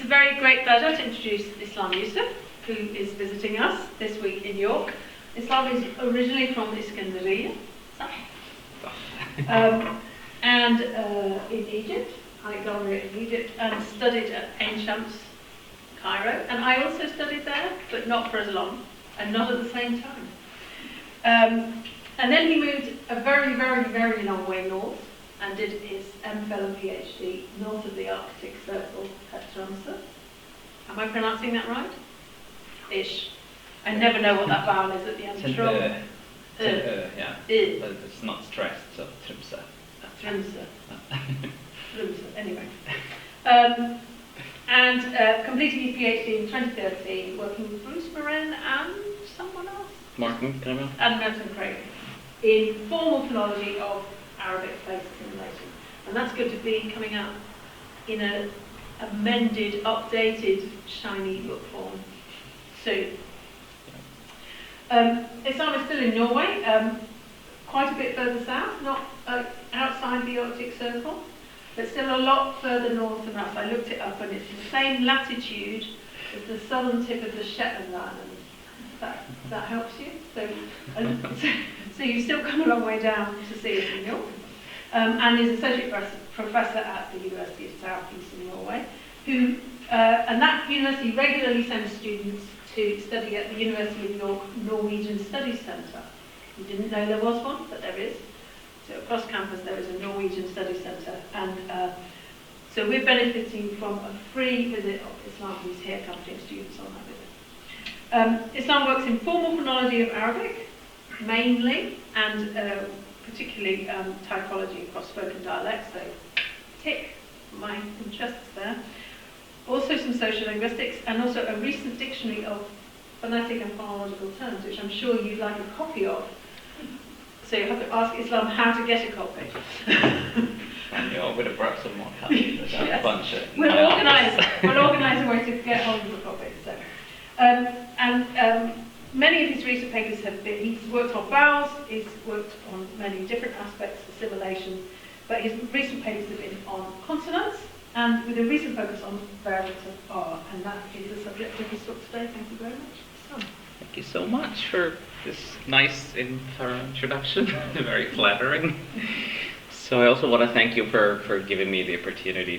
a very great pleasure to introduce Islam Youssef, who is visiting us this week in York. Islam is originally from Iskandariya, and in Egypt, Alexandria in Egypt, and studied at Ain Shams, Cairo. And I also studied there, but not for as long, and not at the same time. And then he moved a very, very, very long way north and did his MPhil and PhD north of the Arctic Circle at Tromsø. Am I pronouncing that right? Ish. I never know what that vowel is at the end. Yeah. But it's not stressed, so Tromsø. Tromsø. Tromsø. Anyway. And completed his PhD in 2013, working with Bruce Moran and someone else. Martin, can I go? And Merton Craig in formal phonology of Arabic place assimilation. And that's going to be coming out in an amended, updated, shiny book form soon. Islam is still in Norway, quite a bit further south, not outside the Arctic Circle, but still a lot further north than us. I looked it up and it's the same latitude as the southern tip of the Shetland Islands. That helps you. So you've still come a long way down to see us in York. And is associate professor at the University of South Eastern Norway, who, and that university regularly sends students to study at the University of York Norwegian Studies Centre. You didn't know there was one, but there is. So across campus there is a Norwegian Studies Centre, and so we're benefiting from a free visit of Islam, who's here accompanying students on that visit. Islam works in formal phonology of Arabic, mainly, and particularly typology across spoken dialects, so tick my interests there. Also some social linguistics, and also a recent dictionary of phonetic and phonological terms, which I'm sure you'd like a copy of. So you have to ask Islam how to get a copy. And you would have brought some more copies. Yes. A bunch of We'll organise a way to get hold of a copy. So. Many of his recent papers have been, he's worked on vowels, he's worked on many different aspects of assimilation, but his recent papers have been on consonants, and with a recent focus on variants of R, and that is the subject of his talk today. Thank you very much. Thank you so much for this nice and thorough introduction. Very flattering. So I also want to thank you for giving me the opportunity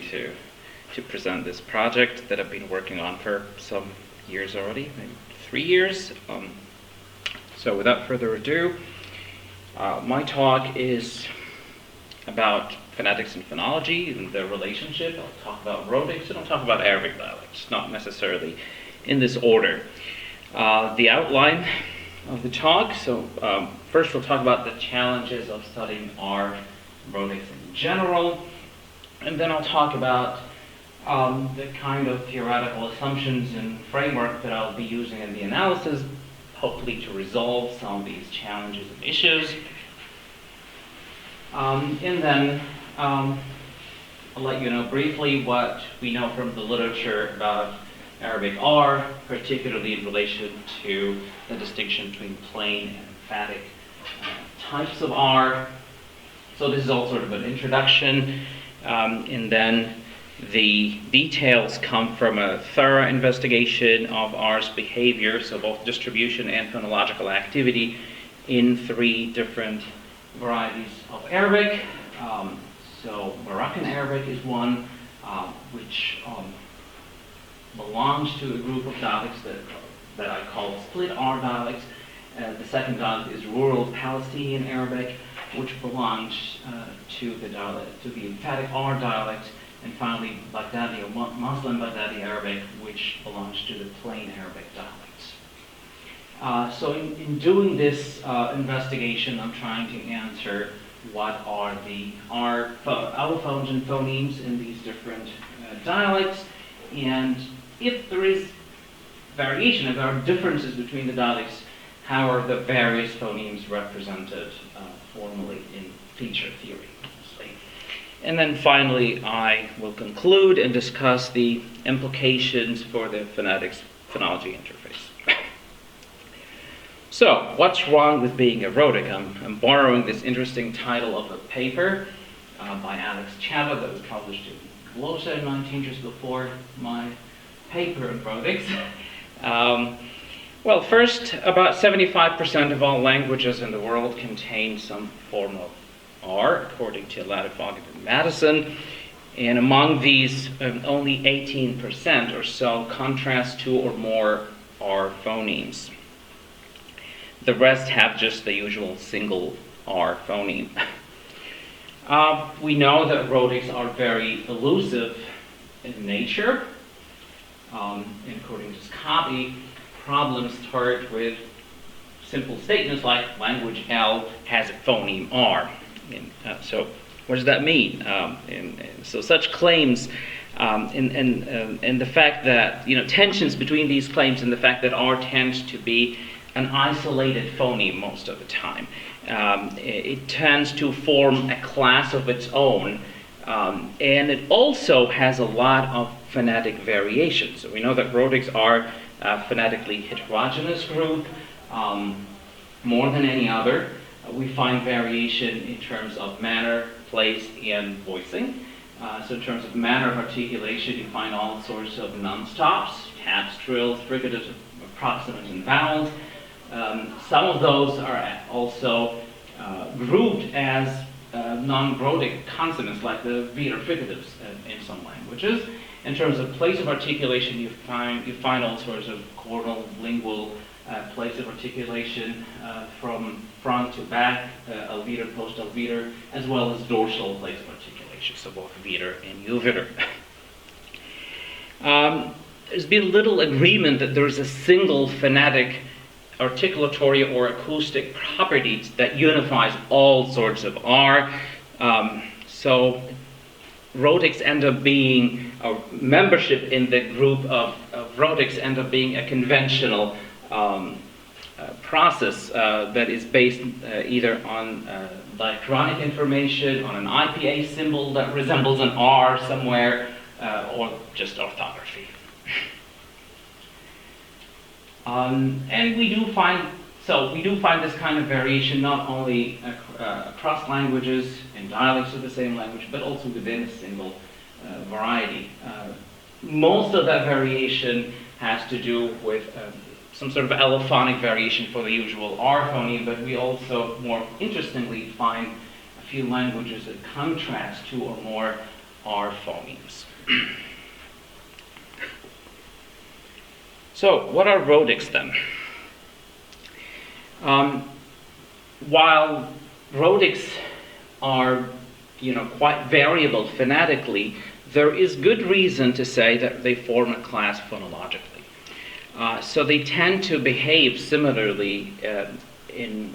to present this project that I've been working on for some years already, maybe 3 years. So without further ado, my talk is about phonetics and phonology and their relationship. I'll talk about Rhotics and I'll talk about Arabic dialects, not necessarily in this order. The outline of the talk, so first we'll talk about the challenges of studying R, Rhotics in general, and then I'll talk about the kind of theoretical assumptions and framework that I'll be using in the analysis, hopefully to resolve some of these challenges and issues. And then I'll let you know briefly what we know from the literature about Arabic R, particularly in relation to the distinction between plain and emphatic types of R. So this is all sort of an introduction, and then the details come from a thorough investigation of R's behavior, so both distribution and phonological activity in 3 different varieties of Arabic. So Moroccan Arabic is one, which belongs to a group of dialects that I call split R dialects. The second dialect is rural Palestinian Arabic, which belongs to the emphatic R dialect. And finally, Baghdadi, or Muslim Baghdadi Arabic, which belongs to the plain Arabic dialects. So in doing this investigation, I'm trying to answer what are the allophones and phonemes in these different dialects, and if there is variation, if there are differences between the dialects, how are the various phonemes represented formally in feature theory. And then finally, I will conclude and discuss the implications for the phonetics-phonology interface. So, what's wrong with being a Rhotic? I'm borrowing this interesting title of a paper by Alex Chava that was published in Glosa 19 years before my paper on Rhotics. Well, first, about 75% of all languages in the world contain some form of R, according to Ladefoged and Madison. And among these, only 18% or so contrast two or more R phonemes. The rest have just the usual single R phoneme. We know that Rhotics are very elusive in nature. And according to Scotty, problems start with simple statements like language L has a phoneme R. And, so what does that mean? And so such claims and the fact that, tensions between these claims and the fact that R tends to be an isolated phoneme most of the time. It tends to form a class of its own, and it also has a lot of phonetic variations. So we know that Rhotics are a phonetically heterogeneous group, more than any other. We find variation in terms of manner, place, and voicing. So in terms of manner of articulation, you find all sorts of non-stops, taps, trills, fricatives, approximants, and vowels. Some of those are also grouped as non-Rhotic consonants, like the Wieder fricatives in some languages. In terms of place of articulation, you find all sorts of chordal, lingual place of articulation from front to back, alveolar, post-alveolar, as well as dorsal place of articulation, so both Wieder and Uviter. There's been little agreement that there's a single phonetic articulatory or acoustic property that unifies all sorts of R. So Rhotics end up being, or membership in the group of Rhotics end up being a conventional process that is based either on diachronic information, on an IPA symbol that resembles an R somewhere, or just orthography. And we do find this kind of variation not only across languages and dialects of the same language, but also within a single variety. Most of that variation has to do with some sort of allophonic variation for the usual R phoneme, but we also, more interestingly, find a few languages that contrast two or more R phonemes. So, what are Rhotics then? While Rhotics are, quite variable phonetically, there is good reason to say that they form a class phonologically. So they tend to behave similarly in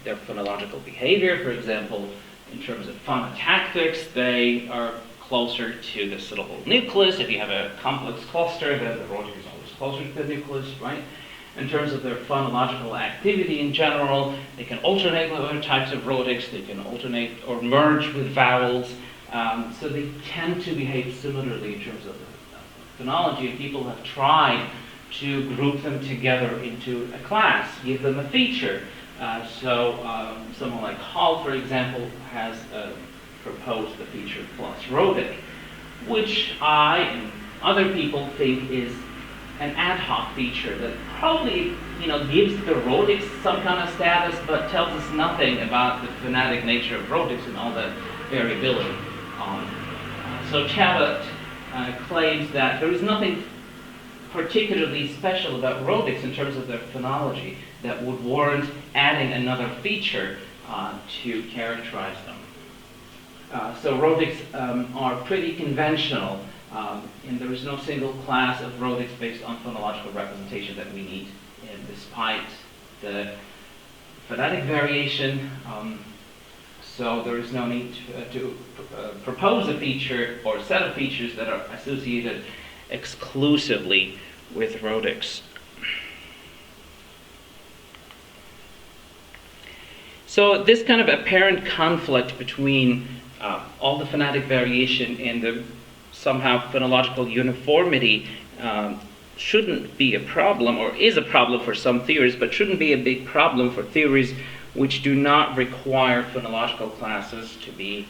their phonological behavior. For example, in terms of phonotactics, they are closer to the syllable nucleus. If you have a complex cluster, then the Rhotic is always closer to the nucleus, right? In terms of their phonological activity in general, they can alternate with other types of Rhotics. They can alternate or merge with vowels. So they tend to behave similarly in terms of phonology. People have tried to group them together into a class, give them a feature. Someone like Hall, for example, has proposed the feature plus Rhotic, which I and other people think is an ad hoc feature that probably, gives the Rhotics some kind of status, but tells us nothing about the phonetic nature of Rhotics and all that variability. So Chabot claims that there is nothing particularly special about Rhotics in terms of their phonology that would warrant adding another feature to characterize them. So Rhotics are pretty conventional, and there is no single class of Rhotics based on phonological representation that we need. And despite the phonetic variation, so there is no need to propose a feature or a set of features that are associated exclusively with Rhotics. So this kind of apparent conflict between all the phonetic variation and the somehow phonological uniformity shouldn't be a problem, or is a problem for some theories, but shouldn't be a big problem for theories which do not require phonological classes to be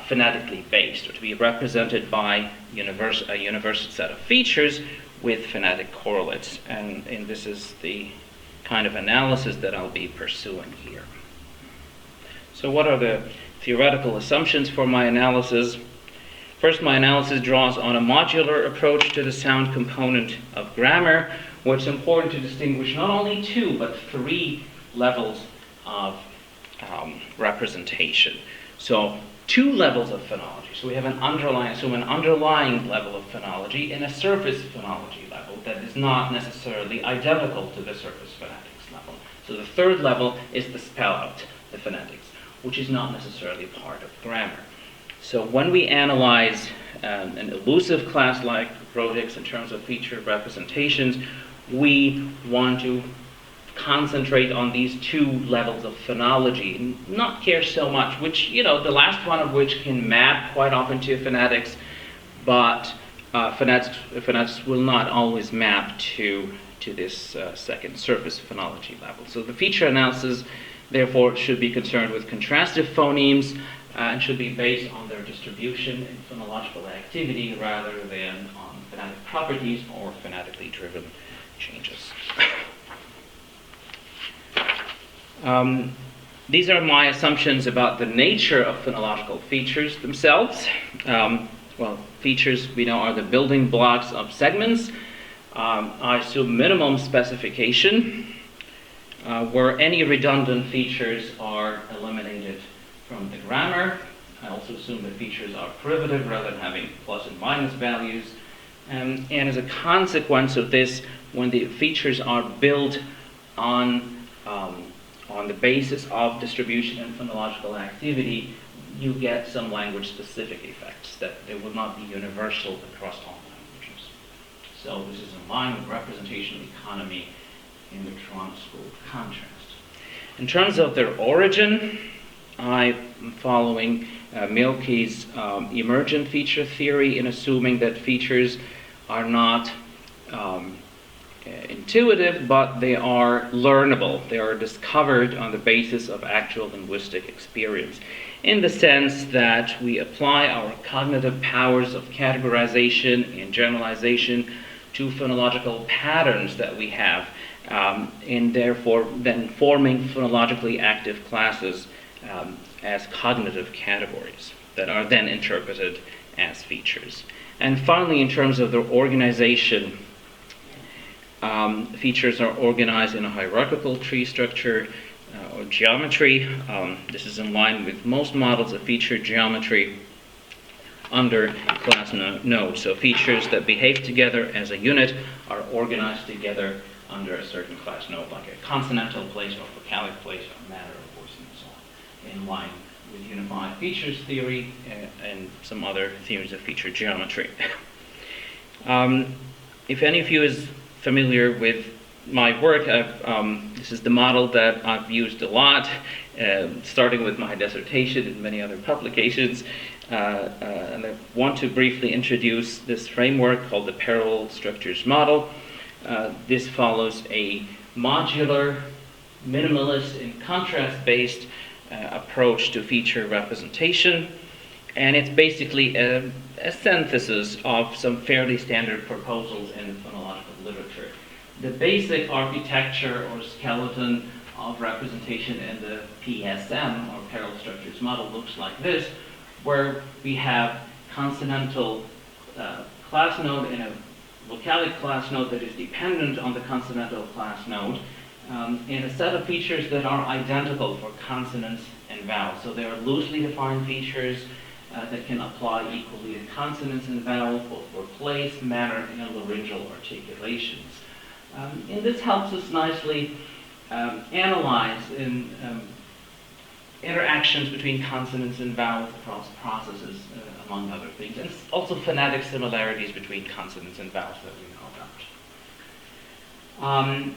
phonetically based, or to be represented by a universal set of features, with phonetic correlates. And this is the kind of analysis that I'll be pursuing here. So what are the theoretical assumptions for my analysis? First, my analysis draws on a modular approach to the sound component of grammar, where it's important to distinguish not only 2, but 3 levels of representation. So 2 levels of phonology. So we have an underlying level of phonology and a surface phonology level that is not necessarily identical to the surface phonetics level. So the 3rd level is the spell out, the phonetics, which is not necessarily part of grammar. So when we analyze an elusive class like Rhotics in terms of feature representations, we want to concentrate on these 2 levels of phonology and not care so much which, the last one of which can map quite often to phonetics, but phonetics will not always map to this second surface phonology level. So the feature analysis, therefore, should be concerned with contrastive phonemes and should be based on their distribution in phonological activity rather than on phonetic properties or phonetically driven changes. These are my assumptions about the nature of phonological features themselves. Features we know are the building blocks of segments. I assume minimum specification, where any redundant features are eliminated from the grammar. I also assume that features are privative rather than having plus and minus values. And as a consequence of this, when the features are built on the basis of distribution and phonological activity, you get some language-specific effects that they will not be universal across all languages. So this is in line with representational economy in the Toronto School of Contrast. In terms of their origin, I'm following Mielke's emergent feature theory in assuming that features are not intuitive, but they are learnable. They are discovered on the basis of actual linguistic experience, in the sense that we apply our cognitive powers of categorization and generalization to phonological patterns that we have, and therefore then forming phonologically active classes as cognitive categories that are then interpreted as features. And finally, in terms of their organization, features are organized in a hierarchical tree structure or geometry. This is in line with most models of feature geometry under class nodes. So features that behave together as a unit are organized together under a certain class node, like a consonantal place or vocalic place or matter of voice and so on, in line with unified features theory and some other theories of feature geometry. If any of you is familiar with my work, this is the model that I've used a lot, starting with my dissertation and many other publications. And I want to briefly introduce this framework called the parallel structures model. This follows a modular, minimalist, and contrast-based approach to feature representation. And it's basically a synthesis of some fairly standard proposals in phonological literature. The basic architecture or skeleton of representation in the PSM, or parallel structures model, looks like this, where we have consonantal class node and a vocalic class node that is dependent on the consonantal class node, and a set of features that are identical for consonants and vowels. So there are loosely defined features that can apply equally to consonants and vowels, both for place, manner, and laryngeal articulations. And this helps us nicely analyze interactions between consonants and vowels across processes, among other things, and also phonetic similarities between consonants and vowels that we know about.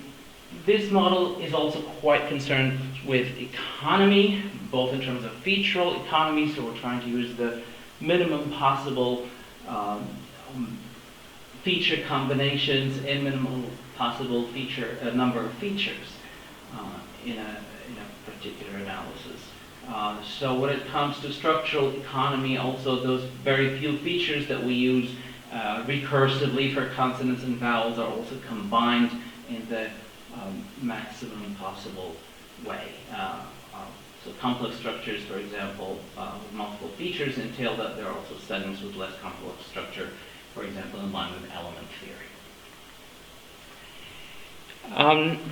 This model is also quite concerned with economy, both in terms of featural economy, so we're trying to use the minimum possible feature combinations and minimum possible number of features in a particular analysis. So when it comes to structural economy, also those very few features that we use recursively for consonants and vowels are also combined in the maximum possible way. So complex structures, for example, with multiple features entail that there are also settings with less complex structure, for example, in line with element theory.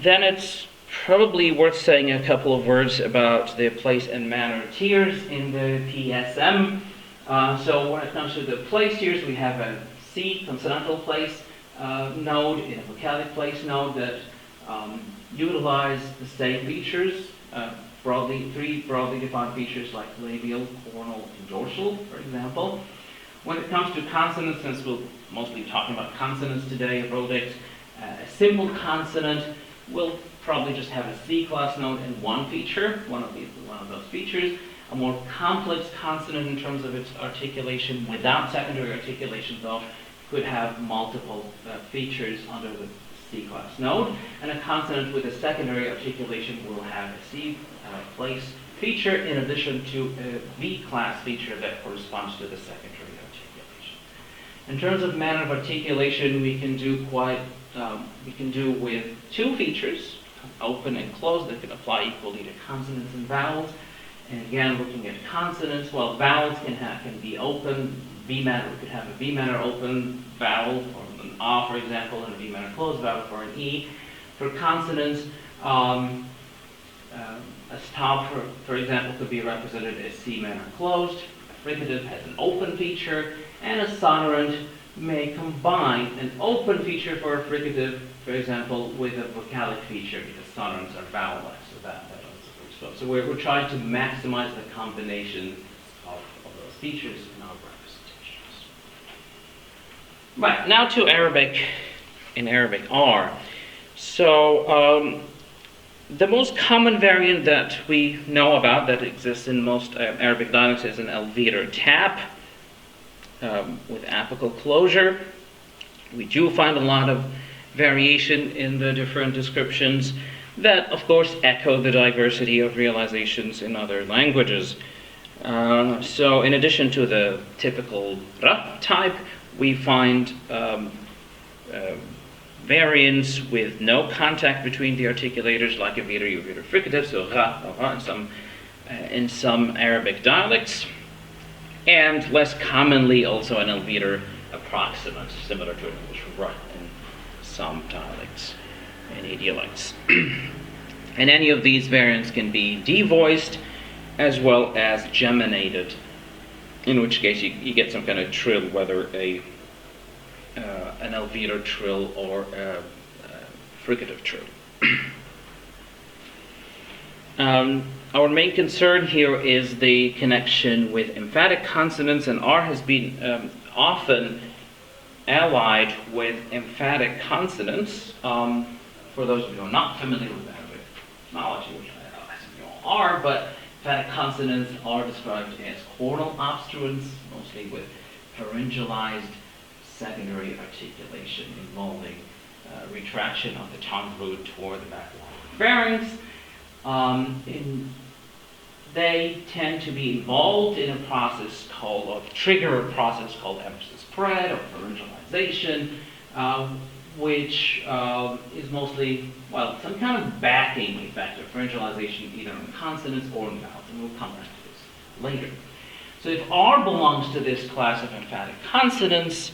Then it's probably worth saying a couple of words about the place and manner tiers in the PSM. So when it comes to the place tiers, we have a C, consonantal place node, and a vocalic place node that utilize the same features, three broadly defined features like labial, coronal, and dorsal, for example. When it comes to consonants, since we're mostly talking about consonants today, Rhotics, a simple consonant will probably just have a C-class node and one feature, one of those features. A more complex consonant in terms of its articulation, without secondary articulation though, could have multiple features under the C-class node. And a consonant with a secondary articulation will have a C-place feature in addition to a V-class feature that corresponds to the secondary articulation. In terms of manner of articulation, we can do with two features, open and closed, that can apply equally to consonants and vowels. And again, looking at consonants, well, vowels can be open. V manner, we could have a V manner open vowel for an A, for example, and a V manner closed vowel for an E. For consonants, a stop, for example, could be represented as C manner closed. A fricative has an open feature, and a sonorant may combine an open feature for a fricative, for example, with a vocalic feature, because sonorants are vowel-like, so that also works well. So we're trying to maximize the combination of those features in our representations. Right, now to Arabic, in Arabic R. So the most common variant that we know about that exists in most Arabic dialects is an alveolar tap with apical closure. We do find a lot of variation in the different descriptions that, of course, echo the diversity of realizations in other languages. So in addition to the typical ra type, we find variants with no contact between the articulators, like a uvelar fricative, so ra, in some Arabic dialects, and less commonly also an alveolar approximant, similar to English ra in some dialects and dialects. And any of these variants can be devoiced as well as geminated, in which case you get some kind of trill, whether an alveolar trill or a fricative trill. Our main concern here is the connection with emphatic consonants, and R has been often allied with emphatic consonants. For those of you who are not familiar with Arabic phonology, which I assume you all are, but emphatic consonants are described as coronal obstruents, mostly with pharyngalized secondary articulation involving retraction of the tongue root toward the back wall of the pharynx. They tend to be involved in a process trigger a process called emphasis spread or pharyngalization, which is mostly, well, some kind of backing effect of pharyngalization either in consonants or in vowels, and we'll come back to this later. So if R belongs to this class of emphatic consonants,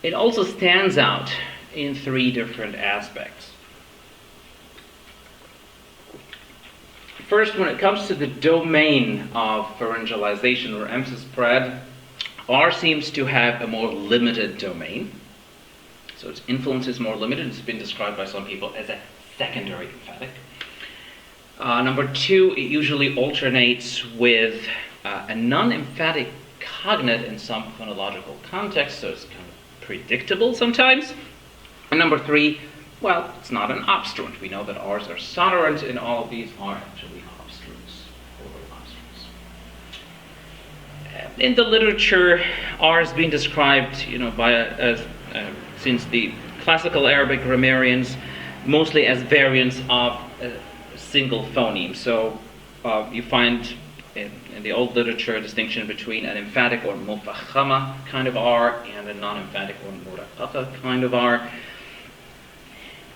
it also stands out in three different aspects. First, when it comes to the domain of pharyngalization or emphasis spread, R seems to have a more limited domain. So its influence is more limited. It's been described by some people as a secondary emphatic. Number two, it usually alternates with a non-emphatic cognate in some phonological context, so it's kind of predictable sometimes. And number three, well, it's not an obstruent. We know that R's are sonorant, and all of these are actually obstruents, oral obstruents. In the literature, R has been described, since the classical Arabic grammarians, mostly as variants of a single phoneme. So you find in the old literature, a distinction between an emphatic or mufahama kind of R and a non-emphatic or muraqqaqa kind of R.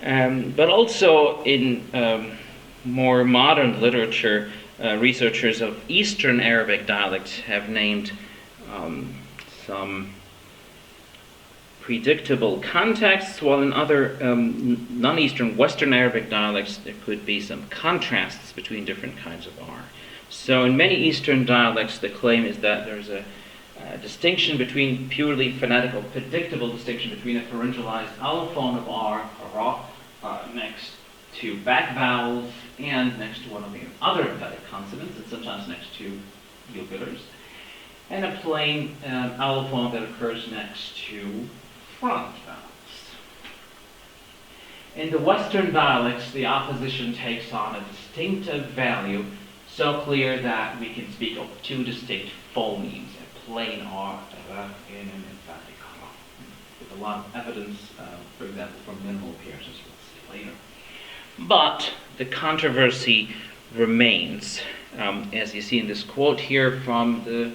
But also in more modern literature, researchers of Eastern Arabic dialects have named some predictable contexts, while in other non-Eastern Western Arabic dialects there could be some contrasts between different kinds of R. So in many Eastern dialects the claim is that there's a distinction between purely phonetical, predictable distinction between a pharyngalized allophone of R, or next to back vowels and next to one of the other emphatic consonants, and sometimes next to uvulars, and a plain allophone that occurs next to front vowels. In the Western dialects, the opposition takes on a distinctive value so clear that we can speak of two distinct phonemes, a plain R and an emphatic R, with a lot of evidence, for example, from minimal appearances we'll see later. But the controversy remains, as you see in this quote here from the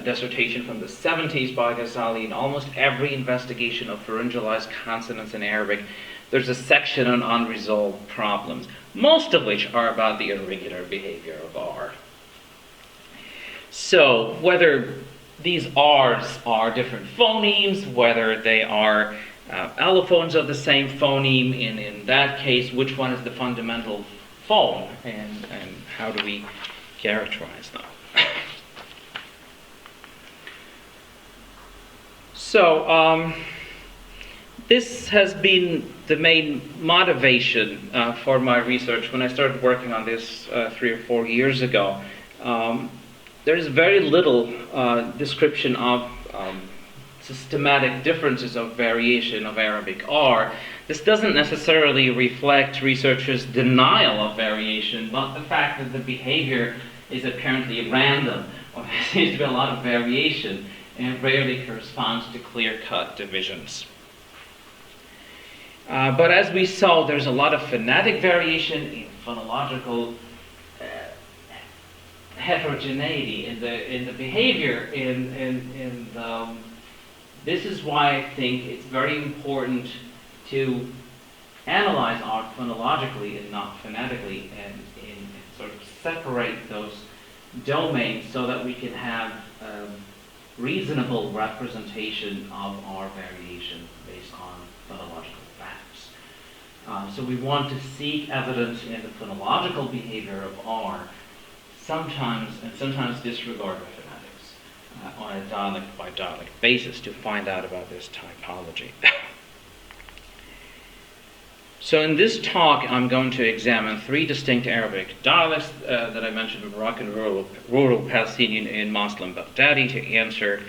dissertation from the 70s by Ghazali. In almost every investigation of pharyngalized consonants in Arabic, there's a section on unresolved problems, most of which are about the irregular behavior of R. So whether these R's are different phonemes, whether they are allophones of the same phoneme, and in that case, which one is the fundamental phone, and how do we characterize them? So this has been the main motivation for my research when I started working on this 3 or 4 years ago. There is very little description of systematic differences of variation of Arabic R. This doesn't necessarily reflect researchers' denial of variation, but the fact that the behavior is apparently random, or there seems to be a lot of variation, and rarely corresponds to clear-cut divisions. But as we saw, there's a lot of phonetic variation in phonological heterogeneity in the behavior. This is why I think it's very important to analyze art phonologically and not phonetically, and sort of separate those domains so that we can have reasonable representation of our variation based on phonological facts. So we want to seek evidence in the phonological behavior of R, sometimes disregard the phonetics on a dialect by dialect basis to find out about this typology. So in this talk, I'm going to examine 3 distinct Arabic dialects that I mentioned: Moroccan, rural Palestinian, and Muslim Baghdadi, to answer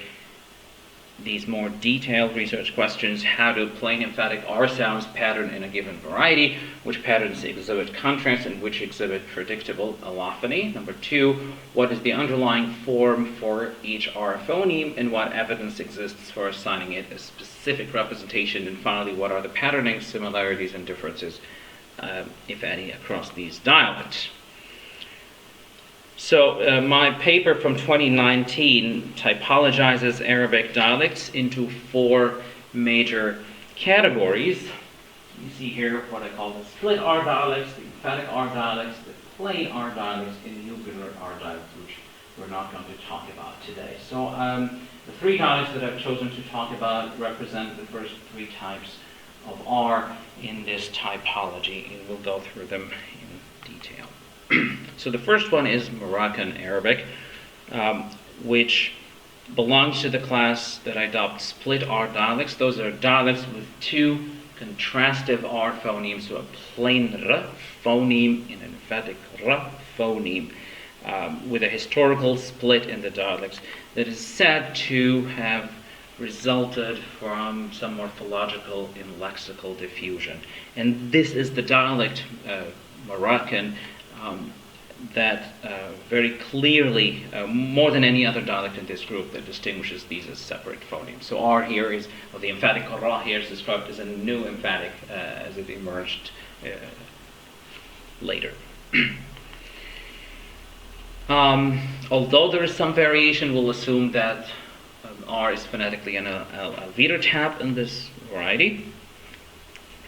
these more detailed research questions. How do plain emphatic R sounds pattern in a given variety? Which patterns exhibit contrast and which exhibit predictable allophony? Number 2, what is the underlying form for each R phoneme, and what evidence exists for assigning it a specific representation? And finally, what are the patterning similarities and differences, if any, across these dialects? So my paper from 2019 typologizes Arabic dialects into 4 major categories. You see here what I call the split R dialects, the emphatic R dialects, the plain R dialects, and the uvular R dialects, which we're not going to talk about today. So the 3 dialects that I've chosen to talk about represent the first 3 types of R in this typology, and we'll go through them in detail. So the first one is Moroccan Arabic, which belongs to the class that I dubbed split R dialects. Those are dialects with 2 contrastive R phonemes, so a plain R phoneme and an emphatic R phoneme, with a historical split in the dialects that is said to have resulted from some morphological and lexical diffusion. And this is the dialect, Moroccan, that very clearly, more than any other dialect in this group, that distinguishes these as separate phonemes. So R here is, or the emphatic Ra here is described as a new emphatic as it emerged later. Although there is some variation, we'll assume that R is phonetically an alveolar tap in this variety.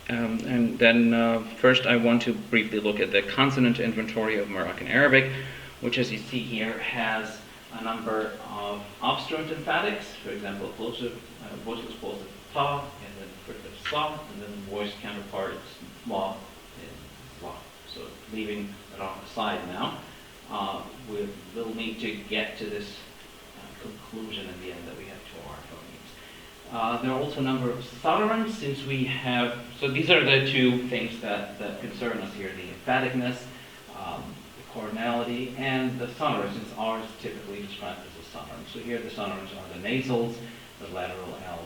And then first I want to briefly look at the consonant inventory of Moroccan Arabic, which, as you see here, has a number of obstruent emphatics. For example, voiceless plosive ta, and then fricative sa, and then the voice counterparts la and la. So leaving ra aside now, we'll need to get to this conclusion in the end that we have two R phonemes. There are also a number of sonorants, since we have, so these are the two things that concern us here, the emphaticness, the coronality, and the sonorant, since R is typically described as a sonorant. So here the sonorants are the nasals, the lateral L,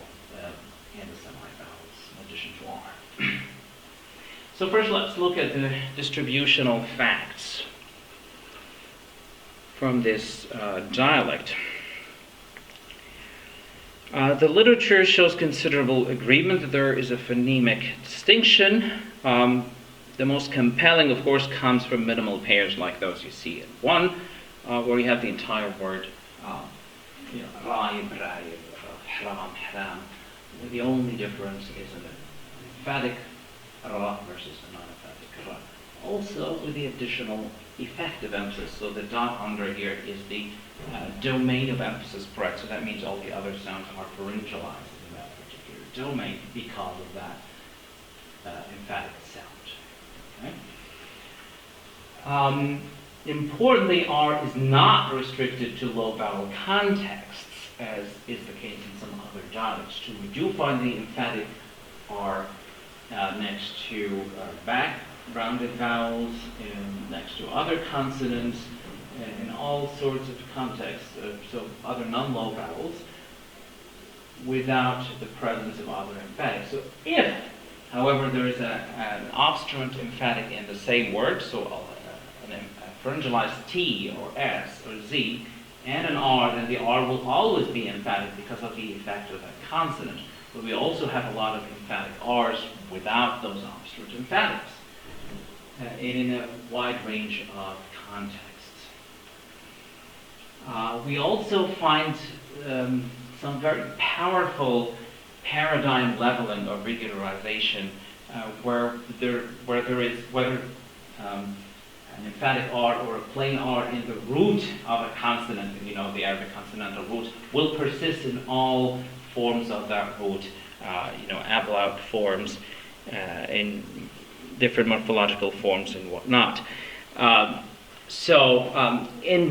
and the semivowels, in addition to R. So first let's look at the distributional facts from this dialect. The literature shows considerable agreement that there is a phonemic distinction. The most compelling, of course, comes from minimal pairs like those you see in one, where you have the entire word, ra'ib, ra'ib, haram, haram. The only difference is an emphatic ra versus a non-emphatic ra. Also with the additional effective emphasis, so the dot under here is the domain of emphasis breadth, so that means all the other sounds are pharyngalized in that particular domain because of that emphatic sound. Okay? Importantly, R is not restricted to low vowel contexts, as is the case in some other dialects too. We do find the emphatic R next to back-rounded vowels, and next to other consonants, in all sorts of contexts, so other non-low vowels, without the presence of other emphatics. So if, however, there is an obstruent emphatic in the same word, so a pharyngalized T or S or Z, and an R, then the R will always be emphatic because of the effect of that consonant. But we also have a lot of emphatic R's without those obstruent emphatics, in a wide range of contexts. We also find some very powerful paradigm leveling or regularization, where there is, whether an emphatic R or a plain R in the root of a consonant, the Arabic consonantal root, will persist in all forms of that root, ablaut forms, in different morphological forms and whatnot. And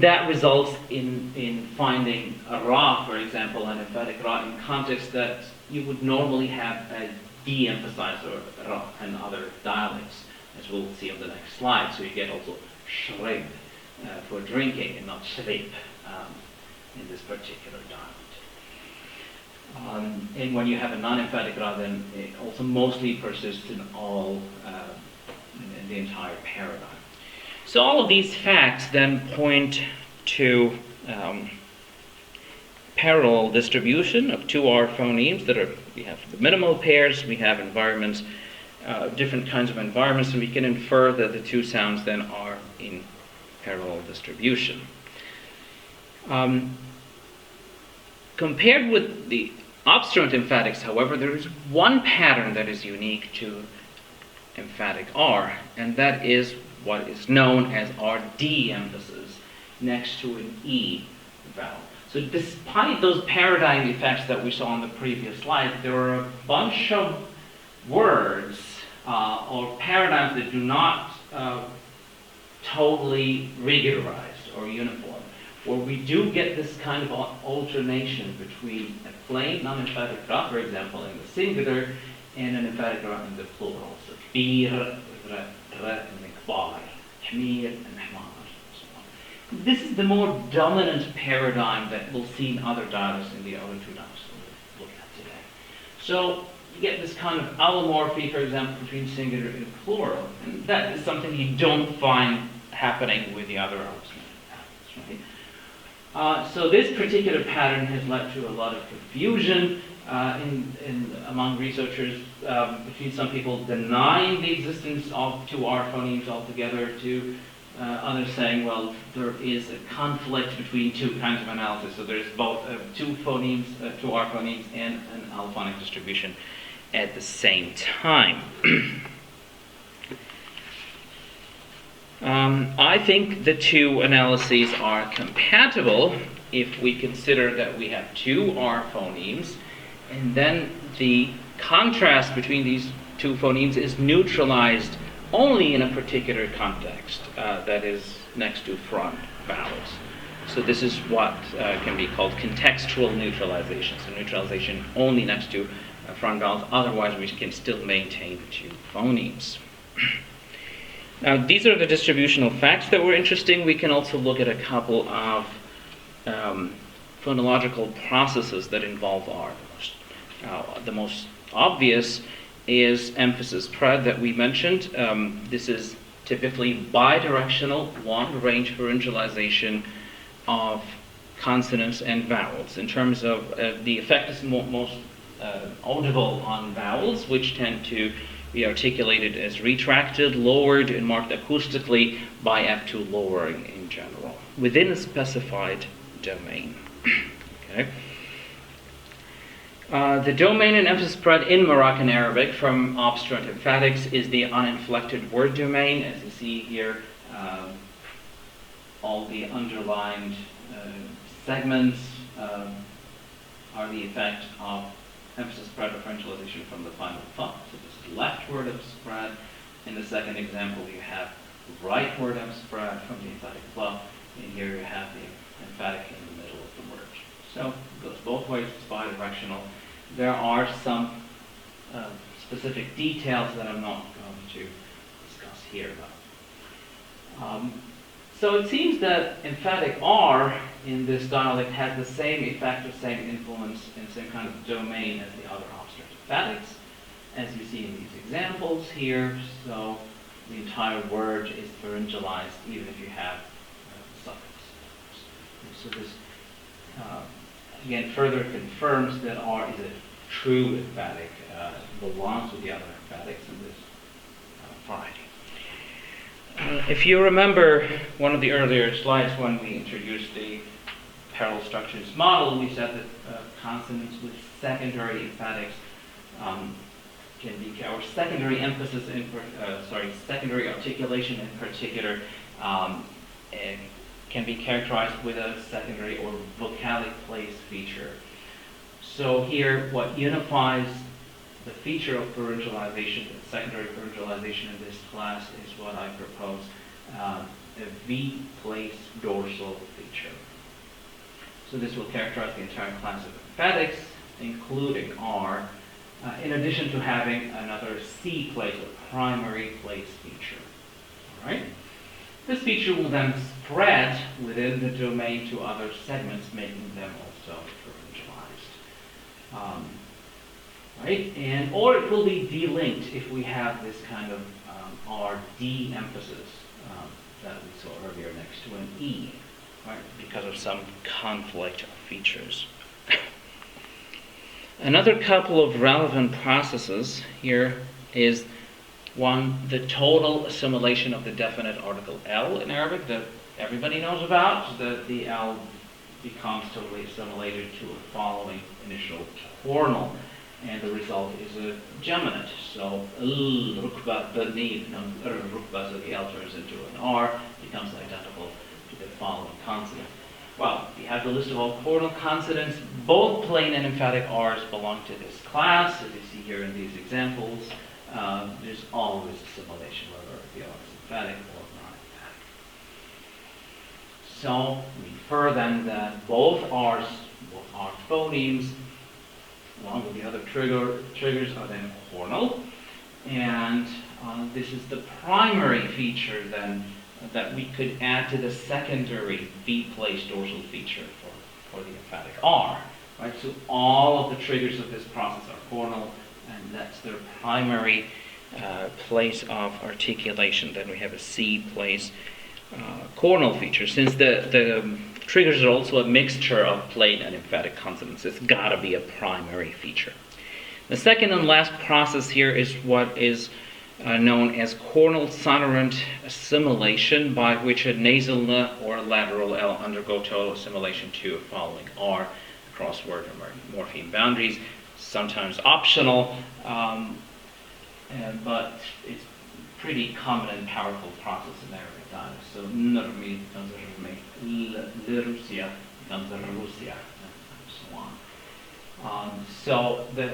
that results in finding a ra, for example, an emphatic ra in context that you would normally have a de-emphasized or ra in other dialects, as we'll see on the next slide. So you get also shrib for drinking and not shrib in this particular dialect. And when you have a non-emphatic ra, then it also mostly persists in all, in the entire paradigm. So all of these facts then point to parallel distribution of two R phonemes that we have the minimal pairs, we have environments, different kinds of environments, and we can infer that the two sounds then are in parallel distribution. Compared with the obstruent emphatics, however, there is one pattern that is unique to emphatic R, and that is what is known as RD emphasis next to an E vowel. So despite those paradigm effects that we saw on the previous slide, there are a bunch of words or paradigms that do not totally regularized or uniform, where we do get this kind of alternation between a plain non-emphatic ra, for example, in the singular, and an emphatic ra in the plural. So bir, and ikbar, hmir, and hmar. This is the more dominant paradigm that we'll see in other dialects, in the other two dialects that we'll look at today. So you get this kind of allomorphy, for example, between singular and plural, and that is something you don't find happening with the other obstruent patterns, right? So this particular pattern has led to a lot of confusion among researchers, between some people denying the existence of two R phonemes altogether to Others saying, well, there is a conflict between two kinds of analysis. So there's both two phonemes, two R phonemes, and an allophonic distribution at the same time. I think the two analyses are compatible if we consider that we have two R phonemes, and then the contrast between these two phonemes is neutralized only in a particular context, that is next to front vowels. So this is what can be called contextual neutralization. So neutralization only next to front vowels, otherwise we can still maintain the two phonemes. Now these are the distributional facts that were interesting. We can also look at a couple of phonological processes that involve R. The most obvious is emphasis spread that we mentioned. This is typically bidirectional, long-range pharyngalization of consonants and vowels. In terms of the effect is most audible on vowels, which tend to be articulated as retracted, lowered, and marked acoustically by F2 lowering in general, within a specified domain. Okay. The domain and emphasis spread in Moroccan Arabic from obstruent emphatics is the uninflected word domain. As you see here, all the underlined segments are the effect of emphasis spread differentialization from the final thought. So this is left word emphasis spread. In the second example, you have right word emphasis spread from the emphatic fluff, and here you have the emphatic in the middle of the word. So it goes both ways, it's bidirectional. There are some specific details that I'm not going to discuss here. So it seems that emphatic R in this dialect has the same effect, the same influence, and same kind of domain as the other obstruent emphatics, as you see in these examples here. So the entire word is pharyngalized, even if you have the suffix. So this again further confirms that R is a true emphatic, belongs to the other emphatics in this variety. If you remember one of the earlier slides when we introduced the parallel structures model, we said that consonants with secondary emphatics can be, or secondary emphasis in, secondary articulation in particular, can be characterized with a secondary or vocalic place feature. So here, what unifies the feature of pharyngalization, the secondary pharyngalization in this class, is what I propose, a V-place dorsal feature. So this will characterize the entire class of emphatics, including R, in addition to having another C-place, or primary place feature. All right? This feature will then spread within the domain to other segments, making them also pharyngalized. Right? Or it will be delinked if we have this kind of R-D emphasis that we saw earlier next to an E, right? Because of some conflict of features. Another couple of relevant processes here is one, the total assimilation of the definite article L in Arabic that everybody knows about, so that the L becomes totally assimilated to a following initial coronal, and the result is a geminate. So rukba beneath rukba, so the L turns into an R, becomes identical to the following consonant. Well, we have the list of all coronal consonants. Both plain and emphatic R's belong to this class, as you see here in these examples. There's always assimilation, whether the R is emphatic or non-emphatic. So we infer then that both R phonemes, along with the other triggers, are then coronal, and this is the primary feature then that we could add to the secondary V-place dorsal feature for the emphatic R. Right? So all of the triggers of this process are coronal, and that's their primary place of articulation. Then we have a C-place coronal feature. Since the triggers are also a mixture of plain and emphatic consonants, it's got to be a primary feature. The second and last process here is what is known as cornal sonorant assimilation, by which a nasal N or a lateral L undergo total assimilation to a following R across word or morpheme boundaries. Sometimes optional, but it's pretty common and powerful process in Arabic dialects. So Nurmi becomes Rumi, Rusia becomes Rusia, and so on. So the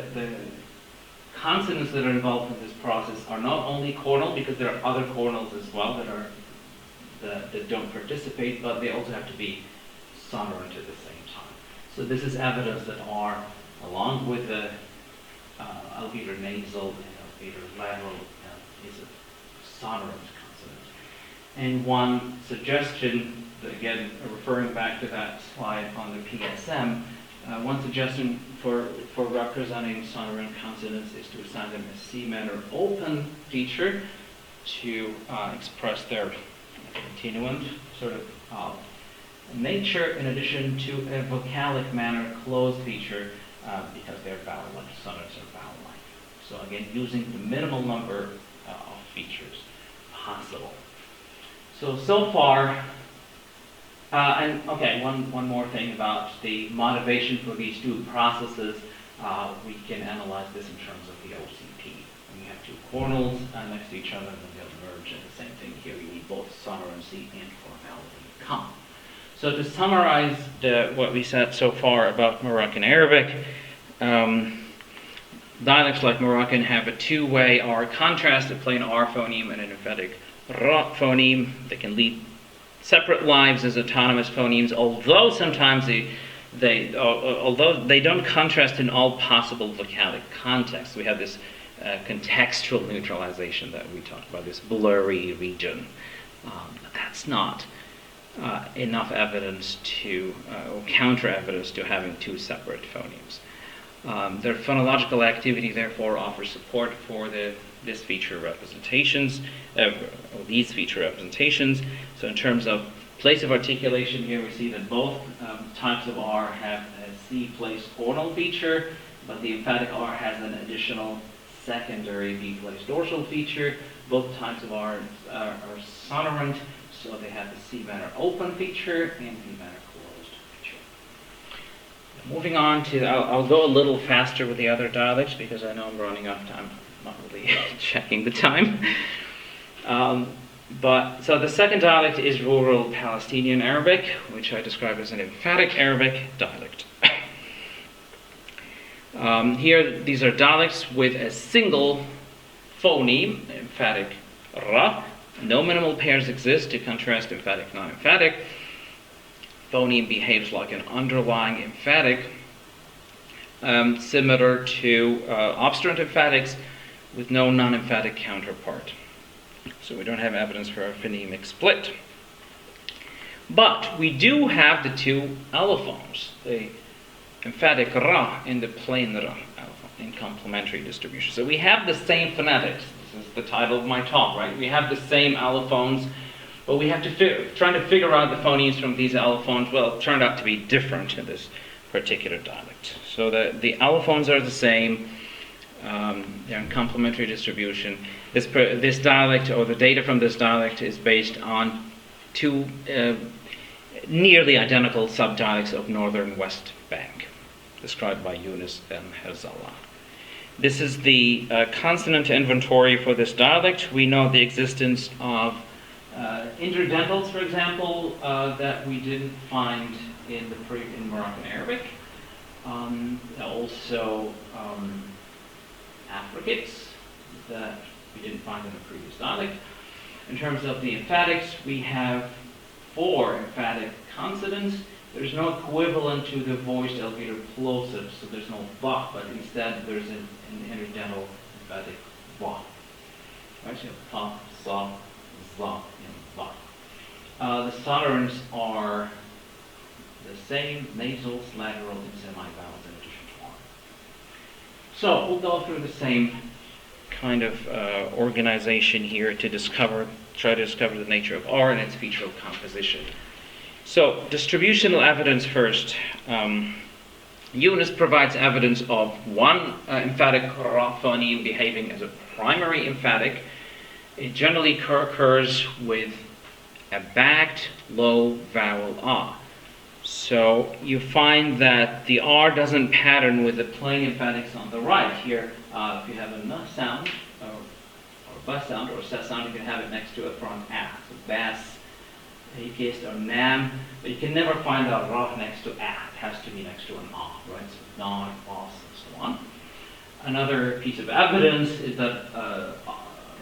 consonants that are involved in this process are not only cornal, because there are other cornals as well that don't participate, but they also have to be sonorant at the same time. So this is evidence that R, along with the alveolar nasal and alveolar lateral, is a sonorant consonant. And one suggestion, again referring back to that slide on the PSM, one suggestion for representing sonorant consonants is to assign them a C manner open feature to express their continuant sort of nature, in addition to a vocalic manner closed feature because they're vowel-like, sonorants are vowel-like. So again, using the minimal number of features possible. So far, and okay, one more thing about the motivation for these two processes. We can analyze this in terms of the OCP. When you have two cornals next to each other, then they'll merge, and the same thing here. You need both sonorancy and formality come. So to summarize what we said so far about Moroccan Arabic, dialects like Moroccan have a two-way R contrast, a plain R phoneme and an emphatic R phoneme. They can lead separate lives as autonomous phonemes, although sometimes although they don't contrast in all possible vocalic contexts. We have this contextual neutralization that we talked about, this blurry region. But that's not enough evidence or counter evidence to having two separate phonemes. Their phonological activity therefore offers support for these feature representations. So in terms of place of articulation here, we see that both types of R have a C-placed cornal feature, but the emphatic R has an additional secondary B-placed dorsal feature. Both types of R are sonorant, so they have the C manner open feature and B manner closed feature. Moving on to, I'll go a little faster with the other dialects because I know I'm running out of time. I'm not really checking the time. So the second dialect is rural Palestinian Arabic, which I describe as an emphatic Arabic dialect. Here, these are dialects with a single phoneme, emphatic ra. No minimal pairs exist to contrast emphatic, non-emphatic. Phoneme behaves like an underlying emphatic, similar to obstruent emphatics with no non-emphatic counterpart. So we don't have evidence for a phonemic split. But we do have the two allophones, the emphatic ra and the plain ra allophone in complementary distribution. So we have the same phonetics. This is the title of my talk, right? We have the same allophones, but we have to trying to figure out the phonemes from these allophones. Well, it turned out to be different in this particular dialect. So the allophones are the same. They're in complementary distribution. This dialect, or the data from this dialect, is based on two nearly identical subdialects of northern West Bank, described by Yunus and Herzallah. This is the consonant inventory for this dialect. We know the existence of interdentals, for example, that we didn't find in Moroccan Arabic. Also affricates that we didn't find in the previous dialect. In terms of the emphatics, we have 4 emphatic consonants. There's no equivalent to the voiced alveolar plosive, so there's no va, but instead there's an interdental emphatic va. Right, so you have fa, sa, za, and va. The sonorants are the same, nasals, laterals, and semivowels in addition to R. So we'll go through the same kind of organization here to try to discover the nature of R and its featural composition. So distributional evidence first. Yunus provides evidence of one emphatic ra phoneme behaving as a primary emphatic. It generally occurs with a backed low vowel ah. So you find that the R doesn't pattern with the plain emphatics on the right. Here, if you have a n sound, or b sound, or s sound, you can have it next to a front a. So bass, akist, or nam, but you can never find a ra next to a. It has to be next to an a, right? So non, os, and so on. Another piece of evidence is that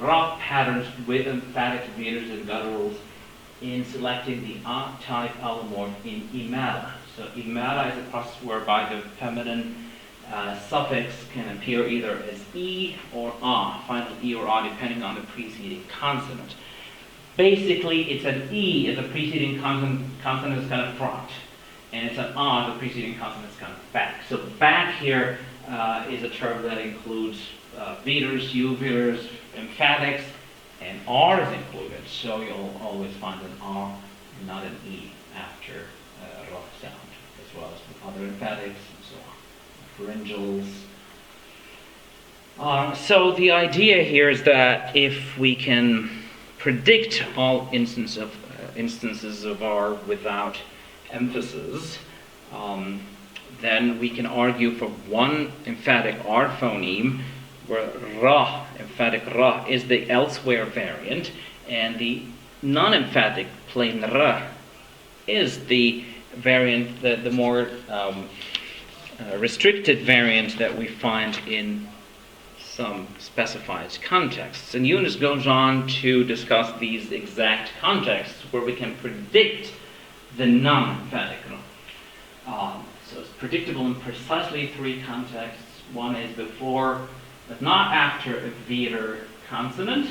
ra patterns with emphatic meters and gutturals in selecting the A-type allomorph in imala. So imala is a process whereby the feminine suffix can appear either as e or a, final e or a, depending on the preceding consonant. Basically, it's an e if the preceding consonant is kind of front, and it's an a, the preceding consonant is kind of back. So back here is a term that includes veters, uvers, emphatics, and R is included, so you'll always find an R and not an E after a rough sound, as well as with other emphatics and so on, pharyngals. So the idea here is that if we can predict all instances of R without emphasis, then we can argue for one emphatic R phoneme where ra, emphatic ra, is the elsewhere variant, and the non-emphatic plain ra is the variant, the more restricted variant that we find in some specified contexts. And Yunus goes on to discuss these exact contexts where we can predict the non-emphatic ra. So it's predictable in precisely three contexts. One is before, but not after a veter consonant.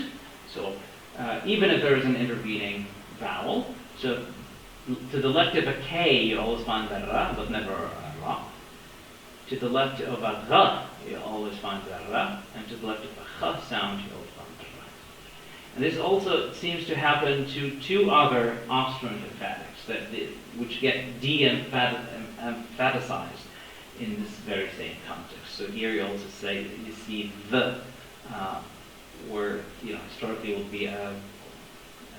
So even if there is an intervening vowel, so to the left of a K, you always find the ra, but never a ra. To the left of a ra, you always find the ra, and to the left of a ch sound, you always find the ra. And this also seems to happen to two other obstruent emphatics which get de-emphaticized in this very same context. So here you also say that you see the, where historically it would be an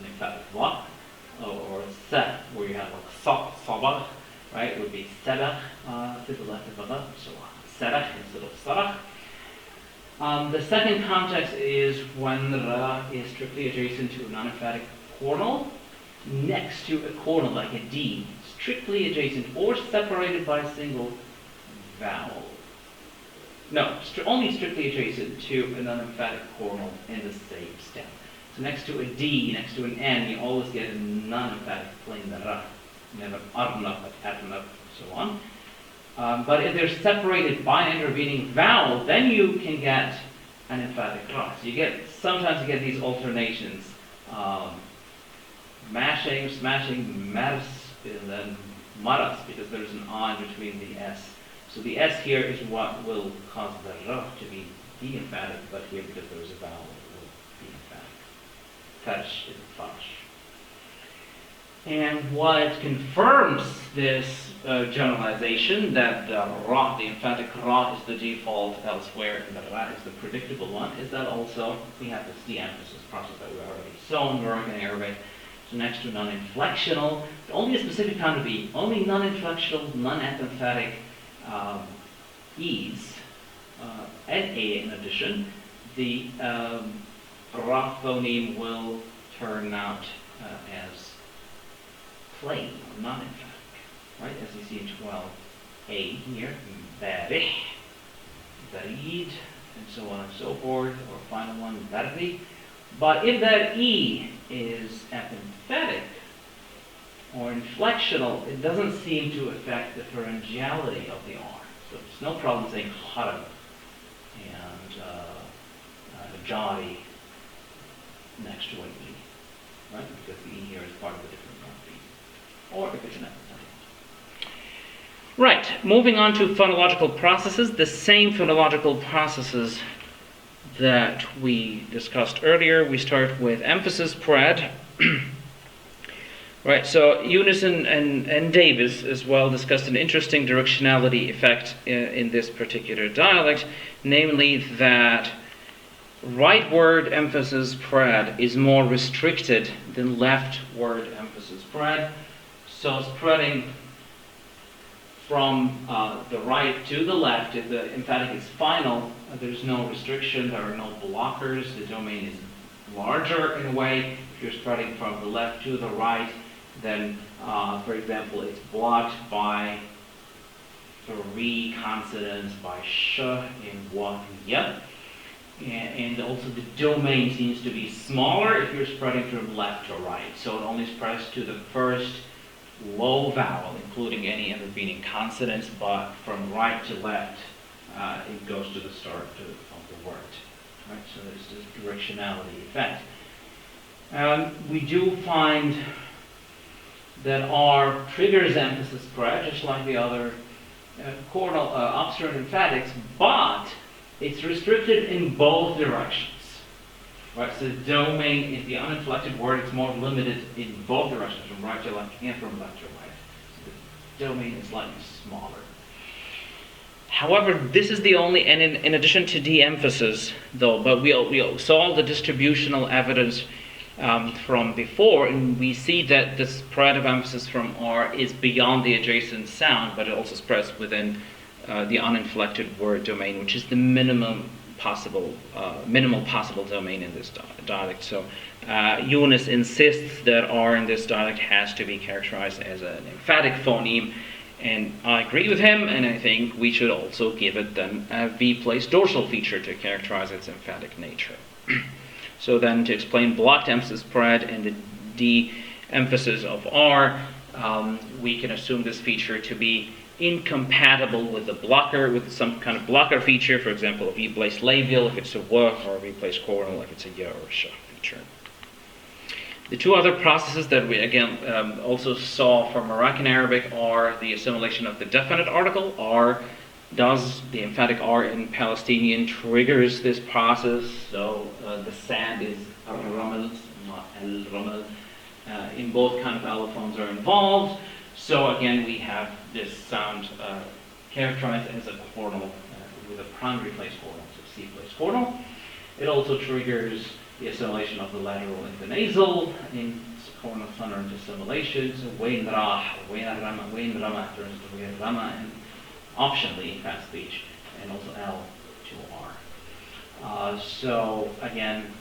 emphatic va, or se, where you have like sabach, right? It would be sebach to the left of a la, so serach instead of sarach. The second context is when the ra is strictly adjacent to a non-emphatic cornal, next to a cornal like a D, strictly adjacent or separated by a single vowel. No, only strictly adjacent to a non-emphatic cornal in the same stem. So next to a D, next to an N, you always get a non-emphatic plain ra. Never arna, but atna, and so on. But if they're separated by an intervening vowel, then you can get an emphatic ra. So sometimes you get these alternations. Mashing, smashing, maras, and then maras, because there's an A in between the S. So the S here is what will cause the ra to be de-emphatic, but here, because there's a vowel, it will be emphatic. Farsh is farsh. And what confirms this generalization that the ra, the emphatic ra, is the default elsewhere and the ra is the predictable one, is that also we have this de-emphasis process that we already saw in work in Arabic. So next to non-inflectional, only a specific kind of E, only non-inflectional, non-emphatic E's, and A in addition, the ra phoneme will turn out as plain, non-emphatic, right? As you see in 12a here, barih, barid, and so on and so forth, or final one, bardi. But if that E is emphatic or inflectional, it doesn't seem to affect the pharyngeality of the R. So there's no problem saying haram and jari next to an E, right? Because the E here is part of a different morpheme. Or if it's an emphatic. Right, moving on to phonological processes, the same phonological processes that we discussed earlier. We start with emphasis, pred, Right, so Younes and Davis as well discussed an interesting directionality effect in this particular dialect, namely that right word emphasis spread is more restricted than left word emphasis spread. So spreading from the right to the left, if the emphatic is final, there's no restriction, there are no blockers, the domain is larger in a way. If you're spreading from the left to the right, then, for example, it's blocked by 3 consonants, by sh and wa and ya. And also the domain seems to be smaller if you're spreading from left to right. So it only spreads to the first low vowel, including any intervening consonants, but from right to left, it goes to the start of the word. Right? So there's this directionality effect. We do find that R triggers emphasis spread, just like the other chordal obstruent emphatics, but it's restricted in both directions. Right? So the domain is the uninflected word, it's more limited in both directions, from right to left and from left to right. So the domain is slightly smaller. However, this is the only, and in addition to de-emphasis, though, but we saw the distributional evidence from before, and we see that the spread of emphasis from R is beyond the adjacent sound, but it also spreads within the uninflected word domain, which is the minimal possible domain in this dialect. So Younes insists that R in this dialect has to be characterized as an emphatic phoneme, and I agree with him, and I think we should also give it then a V-placed dorsal feature to characterize its emphatic nature. So then, to explain blocked emphasis spread and the de-emphasis of R, we can assume this feature to be incompatible with the blocker, with some kind of blocker feature, for example, a V-placed labial if it's a W, or a V-placed coronal if it's a Y or a Sh feature. The two other processes that we, again, also saw for Moroccan Arabic are the assimilation of the definite article. R does, the emphatic R in Palestinian triggers this process, so the sand is al-ramal, not al-ramal. In both kind of allophones are involved. So again, we have this sound characterized as a coronal with a primary place coronal, so C-place coronal. It also triggers the assimilation of the lateral and the nasal in coronal sonorant assimilation. So wain rah, wain rama turns to wain rama, and optionally in fast speech, and also L to R. So again,